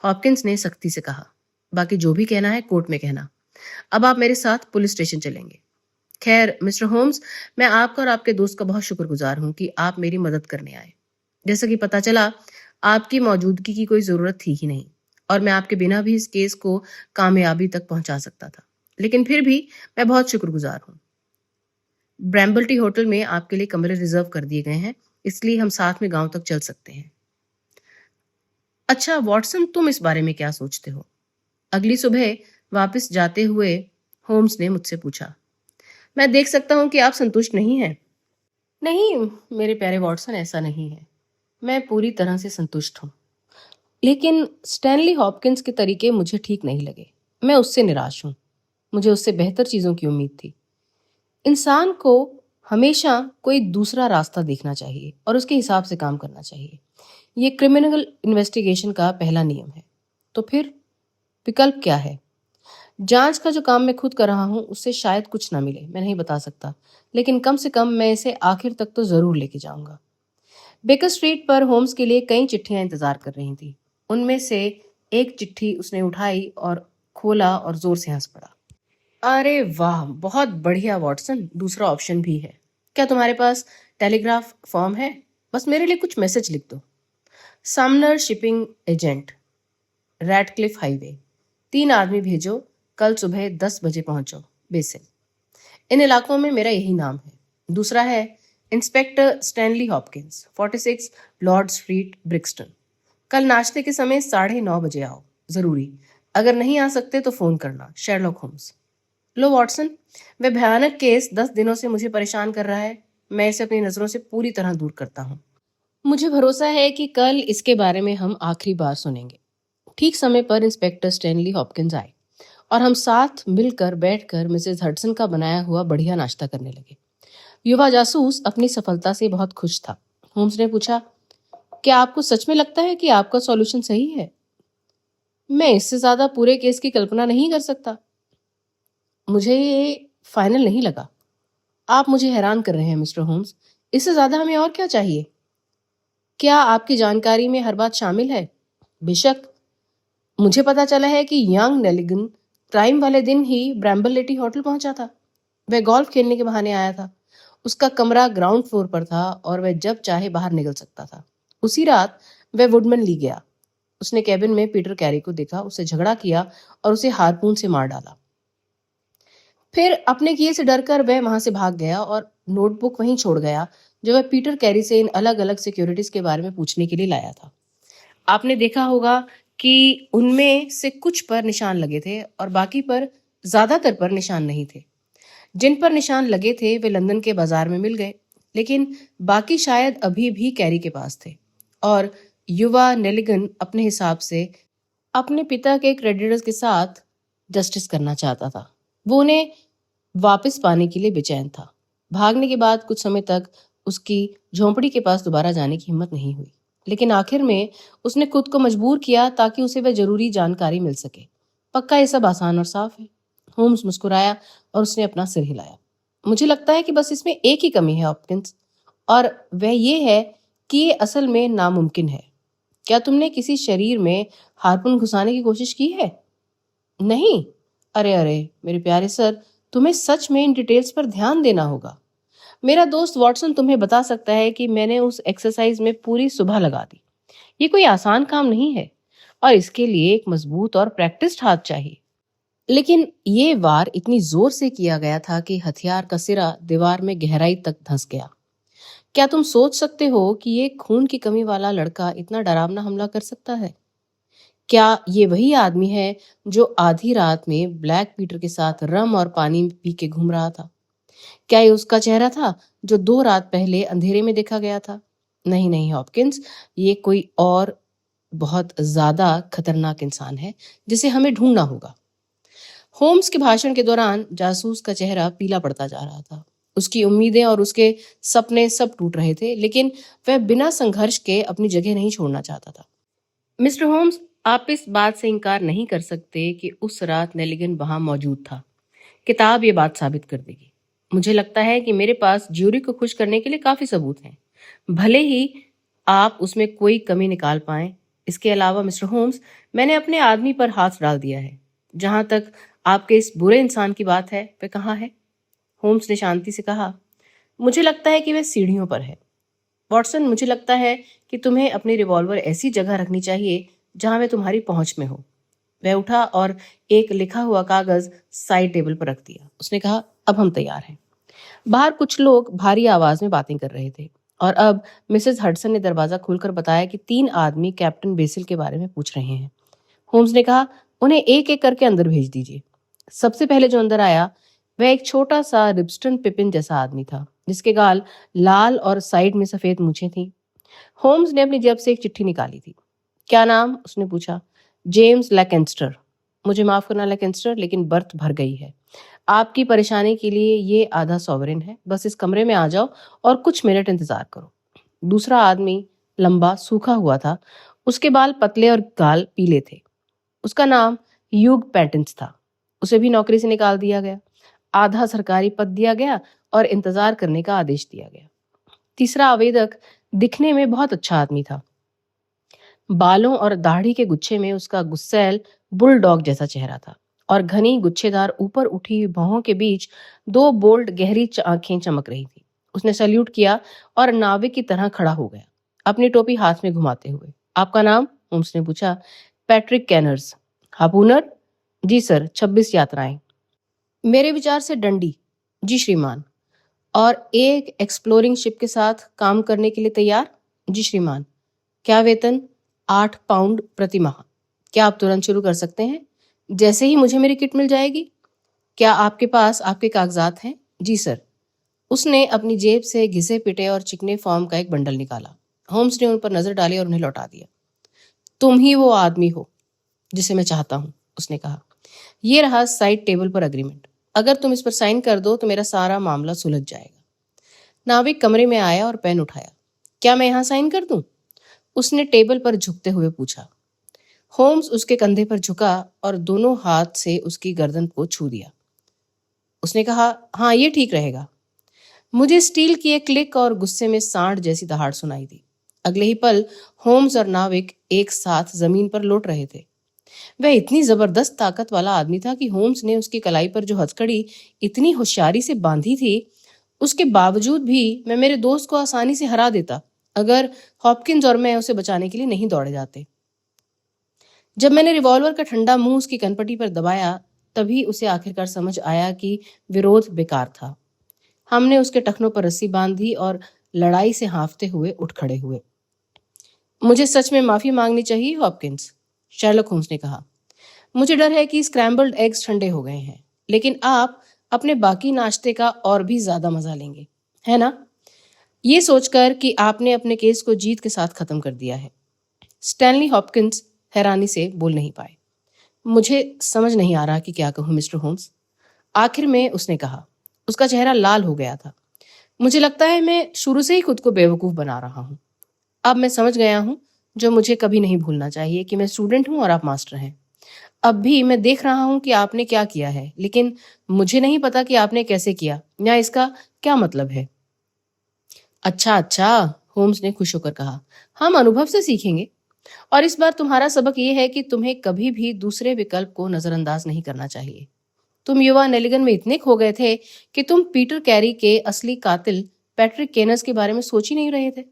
हॉपकिंस ने सख्ती से कहा। बाकी जो भी कहना है कोर्ट में कहना। अब आप मेरे साथ पुलिस स्टेशन चलेंगे। खैर मिस्टर होम्स, मैं आपका और आपके दोस्त का बहुत शुक्रगुजार हूं कि आप मेरी मदद करने आए। जैसा कि पता चला, आपकी मौजूदगी की कोई जरूरत थी ही नहीं और मैं आपके बिना भी इस केस को कामयाबी तक पहुंचा सकता था। लेकिन फिर भी मैं बहुत शुक्रगुजार हूं। ब्रैम्बल्टी होटल में आपके लिए कमरे रिजर्व कर दिए गए हैं, इसलिए हम साथ में गांव तक चल सकते हैं। अच्छा वॉटसन, तुम इस बारे में क्या सोचते हो? अगली सुबह वापस जाते हुए होम्स ने मुझसे पूछा। मैं देख सकता हूं कि आप संतुष्ट नहीं हैं। नहीं मेरे प्यारे वॉटसन, ऐसा नहीं है। मैं पूरी तरह से संतुष्ट हूं, लेकिन स्टैनली हॉपकिंस के तरीके मुझे ठीक नहीं लगे। मैं उससे निराश हूं। मुझे उससे बेहतर चीजों की उम्मीद थी। इंसान को हमेशा कोई दूसरा रास्ता देखना चाहिए और उसके हिसाब से काम करना चाहिए। ये क्रिमिनल इन्वेस्टिगेशन का पहला नियम है। तो फिर विकल्प क्या है? जांच का जो काम मैं खुद कर रहा हूं उससे शायद कुछ ना मिले, मैं नहीं बता सकता, लेकिन कम से कम मैं इसे आखिर तक तो जरूर लेके जाऊंगा। बेकर स्ट्रीट पर होम्स के लिए कई चिट्ठियां इंतजार कर रही थी। उनमें से एक चिट्ठी उसने उठाई और खोला और जोर से हंस पड़ा। अरे वाह, बहुत बढ़िया वॉटसन, दूसरा ऑप्शन भी है। क्या तुम्हारे पास टेलीग्राफ फॉर्म है? बस मेरे लिए कुछ मैसेज लिख दो। सामनर शिपिंग एजेंट, रैडक्लिफ हाईवे। 3 आदमी भेजो, कल सुबह 10 बजे पहुंचो, बेसिल। इन इलाकों में मेरा यही नाम है। दूसरा है inspector Stanley Hopkins, 46 Lord street, Brixton. कल नाश्ते के समय 9:30 बजे आओ, जरूरी। अगर नहीं आ सकते तो फोन करना, शेरलॉक होम्स। लो वॉटसन, वह भयानक केस 10 दिनों से मुझे परेशान कर रहा है। मैं इसे अपनी नजरों से पूरी तरह दूर करता हूँ। मुझे भरोसा है कि कल इसके बारे में हम आखिरी बार सुनेंगे। ठीक समय पर इंस्पेक्टर स्टैनली हॉपकिंस आए और हम साथ मिलकर बैठकर मिसेस हडसन का बनाया हुआ बढ़िया नाश्ता करने लगे। युवा जासूस अपनी सफलता से बहुत खुश था। होम्स ने पूछा, क्या आपको सच में लगता है कि आपका सॉल्यूशन सही है? मैं इससे ज्यादा पूरे केस की कल्पना नहीं कर सकता। मुझे ये फाइनल नहीं लगा। आप मुझे हैरान कर रहे हैं मिस्टर होम्स। इससे ज्यादा हमें और क्या चाहिए? क्या आपकी जानकारी में हर बात शामिल है? बेशक। मुझे पता चला है कि यंग नेलिगन क्राइम वाले दिन ही ब्रैम्बल लेटी होटल पहुंचा था। वह गोल्फ खेलने के बहाने आया था। उसका कमरा ग्राउंड फ्लोर पर था और वह जब चाहे बाहर निकल सकता था। उसी रात वह वुडमन ली गया। उसने कैबिन में पीटर कैरी को देखा, उससे झगड़ा किया और उसे हारपून से मार डाला। फिर अपने किए से डरकर वह वहां से भाग गया और नोटबुक वहीं छोड़ गया जो वह पीटर कैरी से इन अलग अलग सिक्योरिटीज के बारे में पूछने के लिए लाया था। आपने देखा होगा कि उनमें से कुछ पर निशान लगे थे और बाकी पर, ज्यादातर पर निशान नहीं थे। जिन पर निशान लगे थे वे लंदन के बाजार में मिल गए, लेकिन बाकी शायद अभी भी कैरी के पास थे। और युवा नेलिगन अपने हिसाब से अपने पिता के क्रेडिटर्स के साथ जस्टिस करना चाहता था। वो उन्हें वापस पाने के लिए बेचैन था। भागने के बाद कुछ समय तक उसकी झोंपड़ी के पास दोबारा जाने की हिम्मत नहीं हुई, लेकिन आखिर में उसने खुद को मजबूर किया ताकि उसे वह जरूरी जानकारी मिल सके। पक्का ये सब आसान और साफ है। होम्स मुस्कुराया और उसने अपना सिर हिलाया। मुझे लगता है कि बस इसमें एक ही कमी है हॉपकिंस, और वह ये है कि ये असल में नामुमकिन है। क्या तुमने किसी शरीर में हार्पून घुसाने की कोशिश की है? नहीं। अरे अरे मेरे प्यारे सर, तुम्हें सच में इन डिटेल्स पर ध्यान देना होगा। मेरा दोस्त वॉटसन तुम्हें बता सकता है कि मैंने उस एक्सरसाइज में पूरी सुबह लगा दी। ये कोई आसान काम नहीं है और इसके लिए एक मजबूत और प्रैक्टिस्ड हाथ चाहिए। लेकिन ये वार इतनी जोर से किया गया था कि हथियार का सिरा दीवार में गहराई तक धंस गया। क्या तुम सोच सकते हो कि ये खून की कमी वाला लड़का इतना डरावना हमला कर सकता है? क्या ये वही आदमी है जो आधी रात में ब्लैक पीटर के साथ रम और पानी पी के घूम रहा था? क्या ये उसका चेहरा था जो 2 रात पहले अंधेरे में देखा गया था? नहीं नहीं हॉपकिंस, ये कोई और बहुत ज्यादा खतरनाक इंसान है जिसे हमें ढूंढना होगा। होम्स के भाषण के दौरान जासूस का चेहरा पीला पड़ता जा रहा था। उसकी उम्मीदें और उसके सपने सब टूट रहे थे, लेकिन वह बिना संघर्ष के अपनी जगह नहीं छोड़ना चाहता था। मिस्टर होम्स, आप इस बात से इनकार नहीं कर सकते कि उस रात नेलिगन वहां मौजूद था। किताब ये बात साबित कर देगी। मुझे लगता है कि मेरे पास ज्यूरी को खुश करने के लिए काफी सबूत हैं, भले ही आप उसमें कोई कमी निकाल पाएं। इसके अलावा मिस्टर होम्स, मैंने अपने आदमी पर हाथ डाल दिया है। जहां तक आपके इस बुरे इंसान की बात है, वह कहाँ है? होम्स ने शांति से कहा, मुझे लगता है कि वह सीढ़ियों पर है। वॉटसन, मुझे लगता है कि तुम्हें अपनी रिवॉल्वर ऐसी जगह रखनी चाहिए जहां वह तुम्हारी पहुंच में हो। वह उठा और एक लिखा हुआ कागज साइड टेबल पर रख दिया। उसने कहा, अब हम तैयार हैं। बाहर कुछ लोग भारी आवाज में बातें कर रहे थे और अब मिसेस हडसन ने दरवाजा खोलकर बताया कि 3 आदमी कैप्टन बेसिल के बारे में पूछ रहे हैं। होम्स ने कहा, उन्हें एक एक करके अंदर भेज दीजिए। सबसे पहले जो अंदर आया वह एक छोटा सा रिब्स्टन पिपिन जैसा आदमी था, जिसके गाल लाल और साइड में सफेद मूछें थी। होम्स ने अपनी जेब से एक चिट्ठी निकाली थी। क्या नाम? उसने पूछा। जेम्स लैकेंस्टर। मुझे माफ करना लैकेंस्टर, लेकिन बर्थ भर गई है। आपकी परेशानी के लिए ये आधा सॉवरेन है। बस इस कमरे में आ जाओ और कुछ मिनट इंतजार करो। दूसरा आदमी लंबा सूखा हुआ था। उसके बाल पतले और गाल पीले थे। उसका नाम ह्यूग पैटिंस था। उसे भी नौकरी से निकाल दिया गया। आधा सरकारी पद दिया गया और इंतजार करने का आदेश दिया गया। तीसरा आवेदक दिखने में बहुत अच्छा आदमी था। बालों और दाढ़ी के गुच्छे में उसका गुस्सैल बुलडॉग जैसा चेहरा था और घनी गुच्छेदार ऊपर उठी भौहों के बीच 2 बोल्ड गहरी आंखें चमक रही थी। उसने सल्यूट किया और नाविक की तरह खड़ा हो गया, अपनी टोपी हाथ में घुमाते हुए। आपका नाम? होम्स ने पूछा। पैट्रिक कैनर्स। हार्पूनर? जी सर, 26 यात्राएं। मेरे विचार से डंडी। जी श्रीमान। और एक एक्सप्लोरिंग शिप के साथ काम करने के लिए तैयार? जी श्रीमान। क्या वेतन? 8 पाउंड प्रति माह। क्या आप तुरंत शुरू कर सकते हैं? जैसे ही मुझे मेरी किट मिल जाएगी। क्या आपके पास आपके कागजात हैं? जी सर। उसने अपनी जेब से घिसे पिटे और चिकने फॉर्म का एक बंडल निकाला। होम्स ने उन पर नजर डाली और उन्हें लौटा दिया। तुम ही वो आदमी हो जिसे मैं चाहता हूं, उसने कहा। ये रहा साइड टेबल पर अग्रीमेंट। अगर तुम इस पर साइन कर दो तो मेरा सारा मामला सुलझ जाएगा। नाविक कमरे में आया और पेन उठाया। क्या मैं यहां साइन कर दूं? उसने टेबल पर झुकते हुए पूछा। होम्स उसके कंधे पर झुका और दोनों हाथ से उसकी गर्दन को छू दिया। उसने कहा, हाँ ये ठीक रहेगा। मुझे स्टील की एक क्लिक और गुस्से में सांड जैसी दहाड़ सुनाई दी। अगले ही पल होम्स और नाविक एक साथ जमीन पर लौट रहे थे। वह इतनी जबरदस्त ताकत वाला आदमी था कि होम्स ने उसकी कलाई पर जो हथकड़ी इतनी होशियारी से बांधी थी, उसके बावजूद भी मैं मेरे दोस्त को आसानी से हरा देता अगर हॉपकिंस और मैं उसे बचाने के लिए नहीं दौड़े जाते। जब मैंने रिवॉल्वर का ठंडा मुंह उसकी कनपटी पर दबाया, तभी उसे आखिरकार समझ आया कि विरोध बेकार था। हमने उसके टखनों पर रस्सी बांध दी और लड़ाई से हाँफते हुए उठ खड़े हुए। मुझे सच में माफी मांगनी चाहिए हॉपकिंस, शर्लक होम्स ने कहा। मुझे डर है कि स्क्रैम्बल्ड एग्स ठंडे हो गए हैं, लेकिन आप अपने बाकी नाश्ते का और भी ज्यादा मजा लेंगे, है ना? ये सोचकर कि आपने अपने केस को जीत के साथ खत्म कर दिया है। स्टैनली हॉपकिंस हैरानी से बोल नहीं पाए। मुझे समझ नहीं आ रहा कि क्या कहूं मिस्टर होम्स, आखिर में उसने कहा। उसका चेहरा लाल हो गया था। मुझे लगता है मैं शुरू से ही खुद को बेवकूफ बना रहा हूं। अब मैं समझ गया हूं, जो मुझे कभी नहीं भूलना चाहिए, कि मैं स्टूडेंट हूं और आप मास्टर हैं। अब भी मैं देख रहा हूं कि आपने क्या किया है, लेकिन मुझे नहीं पता कि आपने कैसे किया या इसका क्या मतलब है। अच्छा अच्छा, होम्स ने खुश होकर कहा, हम अनुभव से सीखेंगे। और इस बार तुम्हारा सबक यह है कि तुम्हें कभी भी दूसरे विकल्प को नजरअंदाज नहीं करना चाहिए। तुम युवा नेलिगन में इतने खो गए थे कि तुम पीटर कैरी के असली कातिल पैट्रिक केनस के बारे में सोच ही नहीं रहे थे।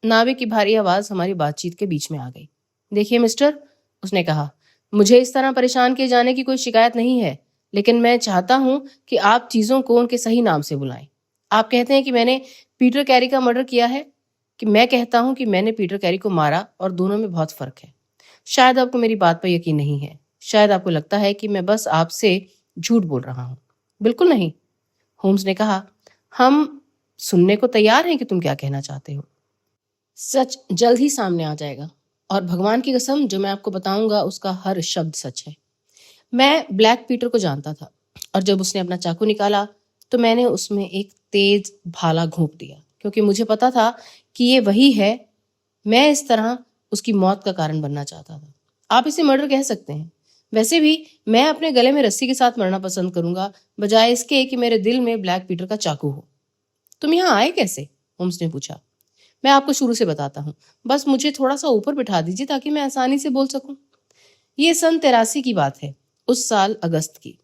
नाविक की भारी आवाज हमारी बातचीत के बीच में आ गई। देखिए मिस्टर, उसने कहा, मुझे इस तरह परेशान किए जाने की कोई शिकायत नहीं है, लेकिन मैं चाहता हूं कि आप चीजों को उनके सही नाम से बुलाएं। आप कहते हैं कि मैंने पीटर कैरी का मर्डर किया है, कि मैं कहता हूं कि मैंने पीटर कैरी को मारा, और दोनों में बहुत फर्क है। शायद आपको मेरी बात पर यकीन नहीं है। शायद आपको लगता है कि मैं बस आपसे झूठ बोल रहा हूं। बिल्कुल नहीं, होम्स ने कहा। हम सुनने को तैयार हैं कि तुम क्या कहना चाहते हो। सच जल्द ही सामने आ जाएगा, और भगवान की कसम, जो मैं आपको बताऊंगा उसका हर शब्द सच है। मैं ब्लैक पीटर को जानता था, और जब उसने अपना चाकू निकाला तो मैंने उसमें एक तेज भाला घोंप दिया, क्योंकि मुझे पता था कि ये वही है। मैं इस तरह उसकी मौत का कारण बनना चाहता था। आप इसे मर्डर कह सकते हैं। वैसे भी मैं अपने गले में रस्सी के साथ मरना पसंद करूंगा, बजाय इसके कि मेरे दिल में ब्लैक पीटर का चाकू हो। तुम यहाँ आए कैसे? होम्स ने पूछा। मैं आपको शुरू से बताता हूँ, बस मुझे थोड़ा सा ऊपर बिठा दीजिए ताकि मैं आसानी से बोल सकूं। ये सन 83 की बात है, उस साल अगस्त की।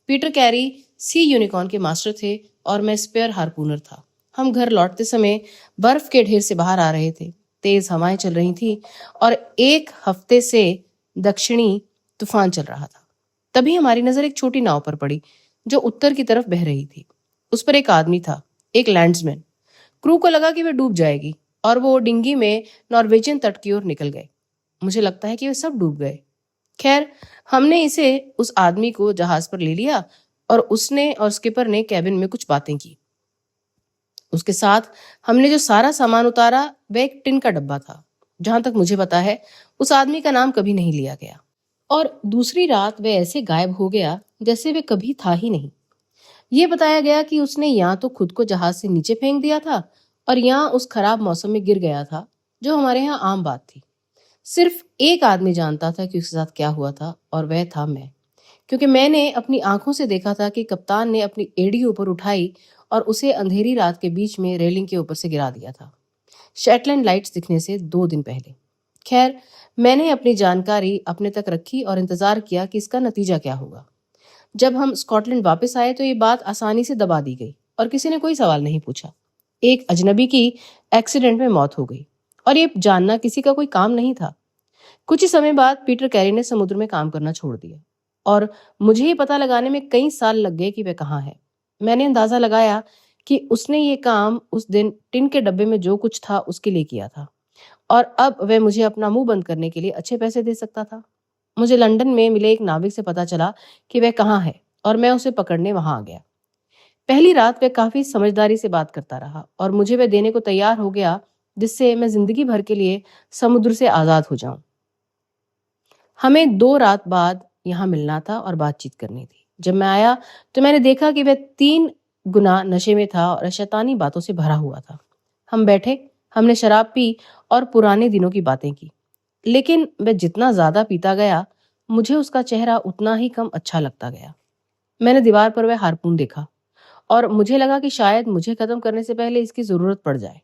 पीटर कैरी सी यूनिकॉर्न के मास्टर थे और मैं स्पेयर हार्पूनर था। हम घर लौटते समय बर्फ के ढेर से बाहर आ रहे थे। तेज हवाएं चल रही थी और एक हफ्ते से दक्षिणी तूफान चल रहा था। तभी हमारी नजर एक छोटी नाव पर पड़ी जो उत्तर की तरफ बह रही थी। उस पर एक आदमी था, एक लैंड्समैन। क्रू को लगा कि वह डूब जाएगी और वो डिंगी में नॉर्वेजियन तट की ओर निकल गए। मुझे लगता है कि वे सब डूब गए। खैर, हमने इसे उस आदमी को जहाज पर ले लिया और उसने और स्किपर ने कैबिन में कुछ बातें की। उसके साथ हमने जो सारा सामान उतारा वह एक टिन का डब्बा था। जहां तक मुझे पता है उस आदमी का नाम कभी नहीं लिया गया, और दूसरी रात वह ऐसे गायब हो गया जैसे वे कभी था ही नहीं। यह बताया गया कि उसने या तो खुद को जहाज से नीचे फेंक दिया था और या उस खराब मौसम में गिर गया था, जो हमारे यहाँ आम बात थी। सिर्फ एक आदमी जानता था कि उसके साथ क्या हुआ था, और वह था मैं, क्योंकि मैंने अपनी आंखों से देखा था कि कप्तान ने अपनी एड़ी ऊपर उठाई और उसे अंधेरी रात के बीच में रेलिंग के ऊपर से गिरा दिया था, शेटलैंड लाइट्स दिखने से 2 दिन पहले। खैर, मैंने अपनी जानकारी अपने तक रखी और इंतजार किया कि इसका नतीजा क्या होगा। जब हम स्कॉटलैंड वापस आए तो ये बात आसानी से दबा दी गई और किसी ने कोई सवाल नहीं पूछा। एक अजनबी की एक्सीडेंट में मौत हो गई, और ये जानना किसी का कोई काम नहीं था। कुछ ही समय बाद पीटर कैरी ने समुद्र में काम करना छोड़ दिया, और मुझे ये पता लगाने में कई साल लग गए कि वह कहाँ है। मैंने अंदाजा लगाया कि उसने ये काम उस दिन टिन के डब्बे में जो कुछ था उसके लिए किया था, और अब वह मुझे अपना मुंह बंद करने के लिए अच्छे पैसे दे सकता था। मुझे लंदन में मिले एक नाविक से पता चला कि वह कहाँ है, और मैं उसे पकड़ने वहां आ गया। पहली रात वह काफी समझदारी से बात करता रहा और मुझे वह देने को तैयार हो गया, जिससे मैं जिंदगी भर के लिए समुद्र से आजाद हो जाऊं। हमें 2 रात बाद यहाँ मिलना था और बातचीत करनी थी। जब मैं आया तो मैंने देखा कि वह 3 गुना नशे में था और शैतानी बातों से भरा हुआ था। हम बैठे, हमने शराब पी और पुराने दिनों की बातें की। लेकिन वह जितना ज्यादा पीता गया, मुझे उसका चेहरा उतना ही कम अच्छा लगता गया। मैंने दीवार पर वह हारपून देखा और मुझे लगा कि शायद मुझे खत्म करने से पहले इसकी जरूरत पड़ जाए।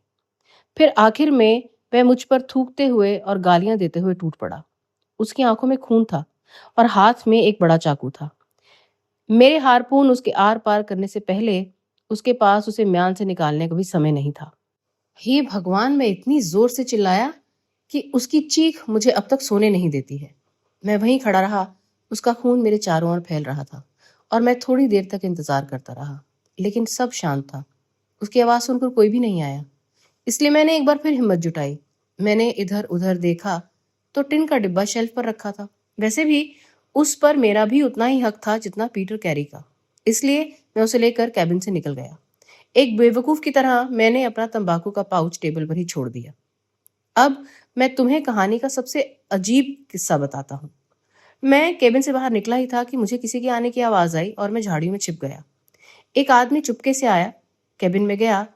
फिर आखिर में वह मुझ पर थूकते हुए और गालियां देते हुए टूट पड़ा। उसकी आंखों में खून था, और हाथ में एक बड़ा चाकू था। मेरे हारपून उसके आर पार करने से पहले उसके पास उसे म्यान से निकालने का भी समय नहीं था। हे भगवान, मैं इतनी जोर से चिल्लाया कि उसकी चीख मुझे अब तक सोने नहीं देती है। मैं वहीं खड़ा रहा, उसका खून मेरे चारों ओर फैल रहा था और मैं थोड़ी देर तक इंतजार करता रहा, लेकिन सब शांत था। उसकी आवाज सुनकर कोई भी नहीं आया, इसलिए मैंने एक बार फिर हिम्मत जुटाई। मैंने इधर उधर देखा तो टिन का डिब्बा शेल्फ पर रखा था। वैसे भी उस पर मेरा भी उतना ही हक था जितना पीटर कैरी का, इसलिए मैं उसे लेकर कैबिन से निकल गया। एक बेवकूफ की तरह मैंने अपना तंबाकू का पाउच टेबल पर ही छोड़ दिया। अब मैं तुम्हें कहानी का सबसे अजीब किस्सा बताता हूँ। मैं केबिन से बाहर निकला ही था कि मुझे किसी के आने की आवाज आई और मैं झाड़ियों में छिप गया। एक आदमी चुपके से आया, केबिन में गया,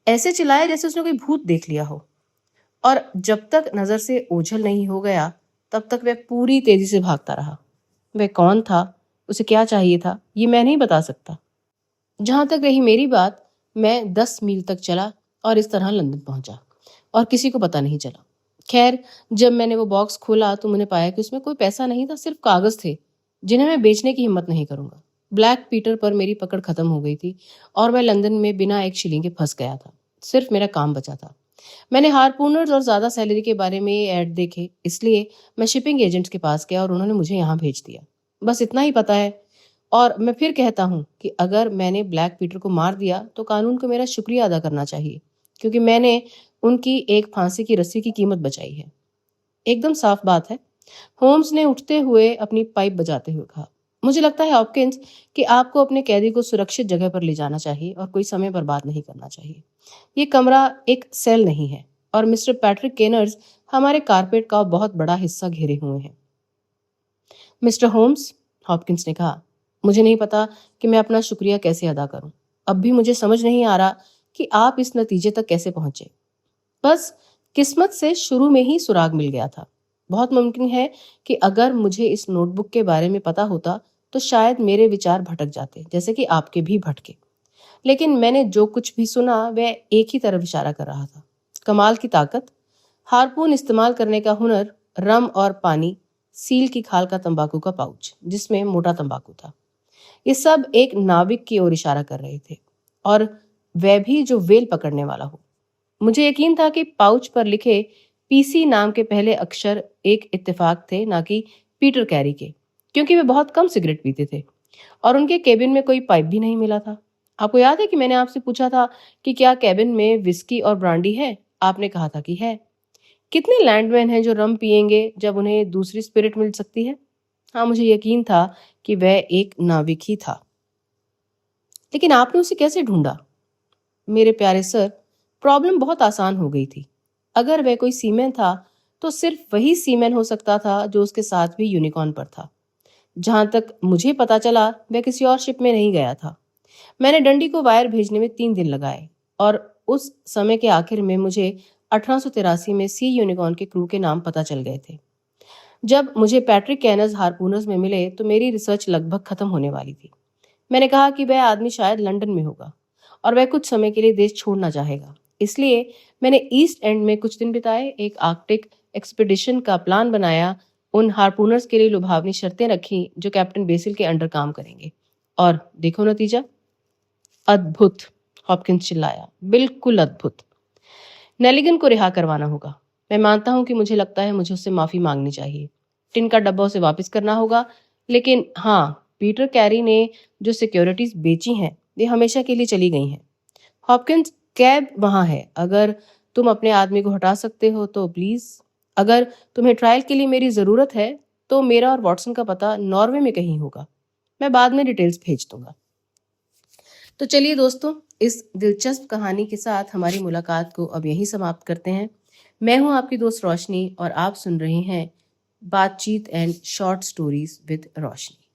ऐसे चिल्लाया जैसे उसने कोई भूत देख लिया हो, और जब तक नजर से ओझल नहीं हो गया तब तक वह पूरी तेजी से भागता रहा। वह कौन था, उसे क्या चाहिए था, ये मैं नहीं बता सकता। जहां तक रही मेरी बात, मैं 10 मील तक चला और इस तरह लंदन पहुंचा और किसी को पता नहीं चला। खैर, जब मैंने वो बॉक्स खोला तो मैंने पाया कि उसमें कोई पैसा नहीं था, सिर्फ कागज थे जिन्हें मैं बेचने की हिम्मत नहीं करूंगा। ब्लैक पीटर पर मेरी पकड़ खत्म हो गई थी और मैं लंदन में बिना एक शिलिंग के फंस गया था। सिर्फ मेरा काम बचा था। मैंने हारपूनर्स और ज्यादा सैलरी के बारे में ऐड देखे, इसलिए मैं शिपिंग एजेंट्स के पास गया और उन्होंने मुझे यहाँ भेज दिया। बस इतना ही पता है। और मैं फिर कहता हूँ कि अगर मैंने ब्लैक पीटर को मार दिया तो कानून को मेरा शुक्रिया अदा करना चाहिए, क्योंकि मैंने उनकी एक फांसी की रस्सी की कीमत बचाई है। एकदम साफ बात है, होम्स ने उठते हुए अपनी पाइप बजाते हुए कहा। मुझे लगता है हॉपकिंस कि आपको अपने कैदी को सुरक्षित जगह पर ले जाना चाहिए और कोई समय बर्बाद नहीं करना चाहिए। ये कमरा एक सेल नहीं है और मिस्टर पैट्रिक केनर्स हमारे कारपेट का बहुत बड़ा हिस्सा घेरे हुए हैं। मिस्टर होम्स, हॉपकिंस ने कहा, मुझे नहीं पता कि मैं अपना शुक्रिया कैसे अदा करूं। अब भी मुझे समझ नहीं आ रहा कि आप इस नतीजे तक कैसे पहुंचे। बस किस्मत से शुरू में ही सुराग मिल गया था। बहुत मुमकिन है कि अगर मुझे इस नोटबुक के बारे में पता होता तो शायद मेरे विचार भटक जाते, जैसे कि आपके भी भटके। लेकिन मैंने जो कुछ भी सुना वह एक ही तरफ इशारा कर रहा था। कमाल की ताकत, हारपून इस्तेमाल करने का हुनर, रम और पानी, सील की खाल का तंबाकू का पाउच जिसमें मोटा तंबाकू था, ये सब एक नाविक की ओर इशारा कर रहे थे, और वह भी जो वेल पकड़ने वाला हो। मुझे यकीन था कि पाउच पर लिखे पीसी नाम के पहले अक्षर एक इत्तेफाक थे, ना कि पीटर कैरी के, क्योंकि वे बहुत कम सिगरेट पीते थे और उनके केबिन में कोई पाइप भी नहीं मिला था। आपको याद है कि मैंने आपसे पूछा था कि क्या केबिन में विस्की और ब्रांडी है? आपने कहा था कि है। कितने लैंडमैन हैं जो रम पिएंगे जब उन्हें दूसरी स्पिरिट मिल सकती है? हाँ, मुझे यकीन था कि वह एक नाविक ही था। लेकिन आपने उसे कैसे ढूंढा? मेरे प्यारे सर, प्रॉब्लम बहुत आसान हो गई थी। अगर वह कोई सीमैन था तो सिर्फ वही सीमैन हो सकता था जो उसके साथ भी यूनिकॉर्न पर था। जहां तक मुझे पता चला वह किसी और शिप में नहीं गया था। मैंने डंडी को वायर भेजने में 3 दिन लगाए और उस समय के आखिर में मुझे 1883 में सी यूनिकॉर्न के क्रू के नाम पता चल गए थे। जब मुझे पैट्रिक कैनर्स हारपूनर्स में मिले तो मेरी रिसर्च लगभग खत्म होने वाली थी। मैंने कहा कि वह आदमी शायद लंदन में होगा और वह कुछ समय के लिए देश छोड़ना चाहेगा। इसलिए मैंने ईस्ट एंड में कुछ दिन बिताए, एक आर्कटिक एक्सपीडिशन का प्लान बनाया, उन हारपूनर्स के लिए लुभावनी शर्तें रखी जो कैप्टन बेसिल के अंडर काम करेंगे। और देखो नतीजा। अद्भुत, हॉपकिंस चिल्लाया, बिल्कुल अद्भुत। नेलिगन को रिहा करवाना होगा। मैं मानता हूं कि मुझे लगता है मुझे उससे माफी मांगनी चाहिए। टिन का डब्बा उसे वापस करना होगा, लेकिन हाँ, पीटर कैरी ने जो सिक्योरिटीज बेची हैं वे हमेशा के लिए चली गई हैं। हॉपकिंस, कैब वहां है। अगर तुम अपने आदमी को हटा सकते हो तो प्लीज। अगर तुम्हें ट्रायल के लिए मेरी जरूरत है तो मेरा और वॉटसन का पता नॉर्वे में कहीं होगा। मैं बाद में डिटेल्स भेज दूंगा। तो चलिए दोस्तों, इस दिलचस्प कहानी के साथ हमारी मुलाकात को अब यहीं समाप्त करते हैं। मैं हूं आपकी दोस्त रोशनी और आप सुन रहे हैं बातचीत and short stories with Roshni.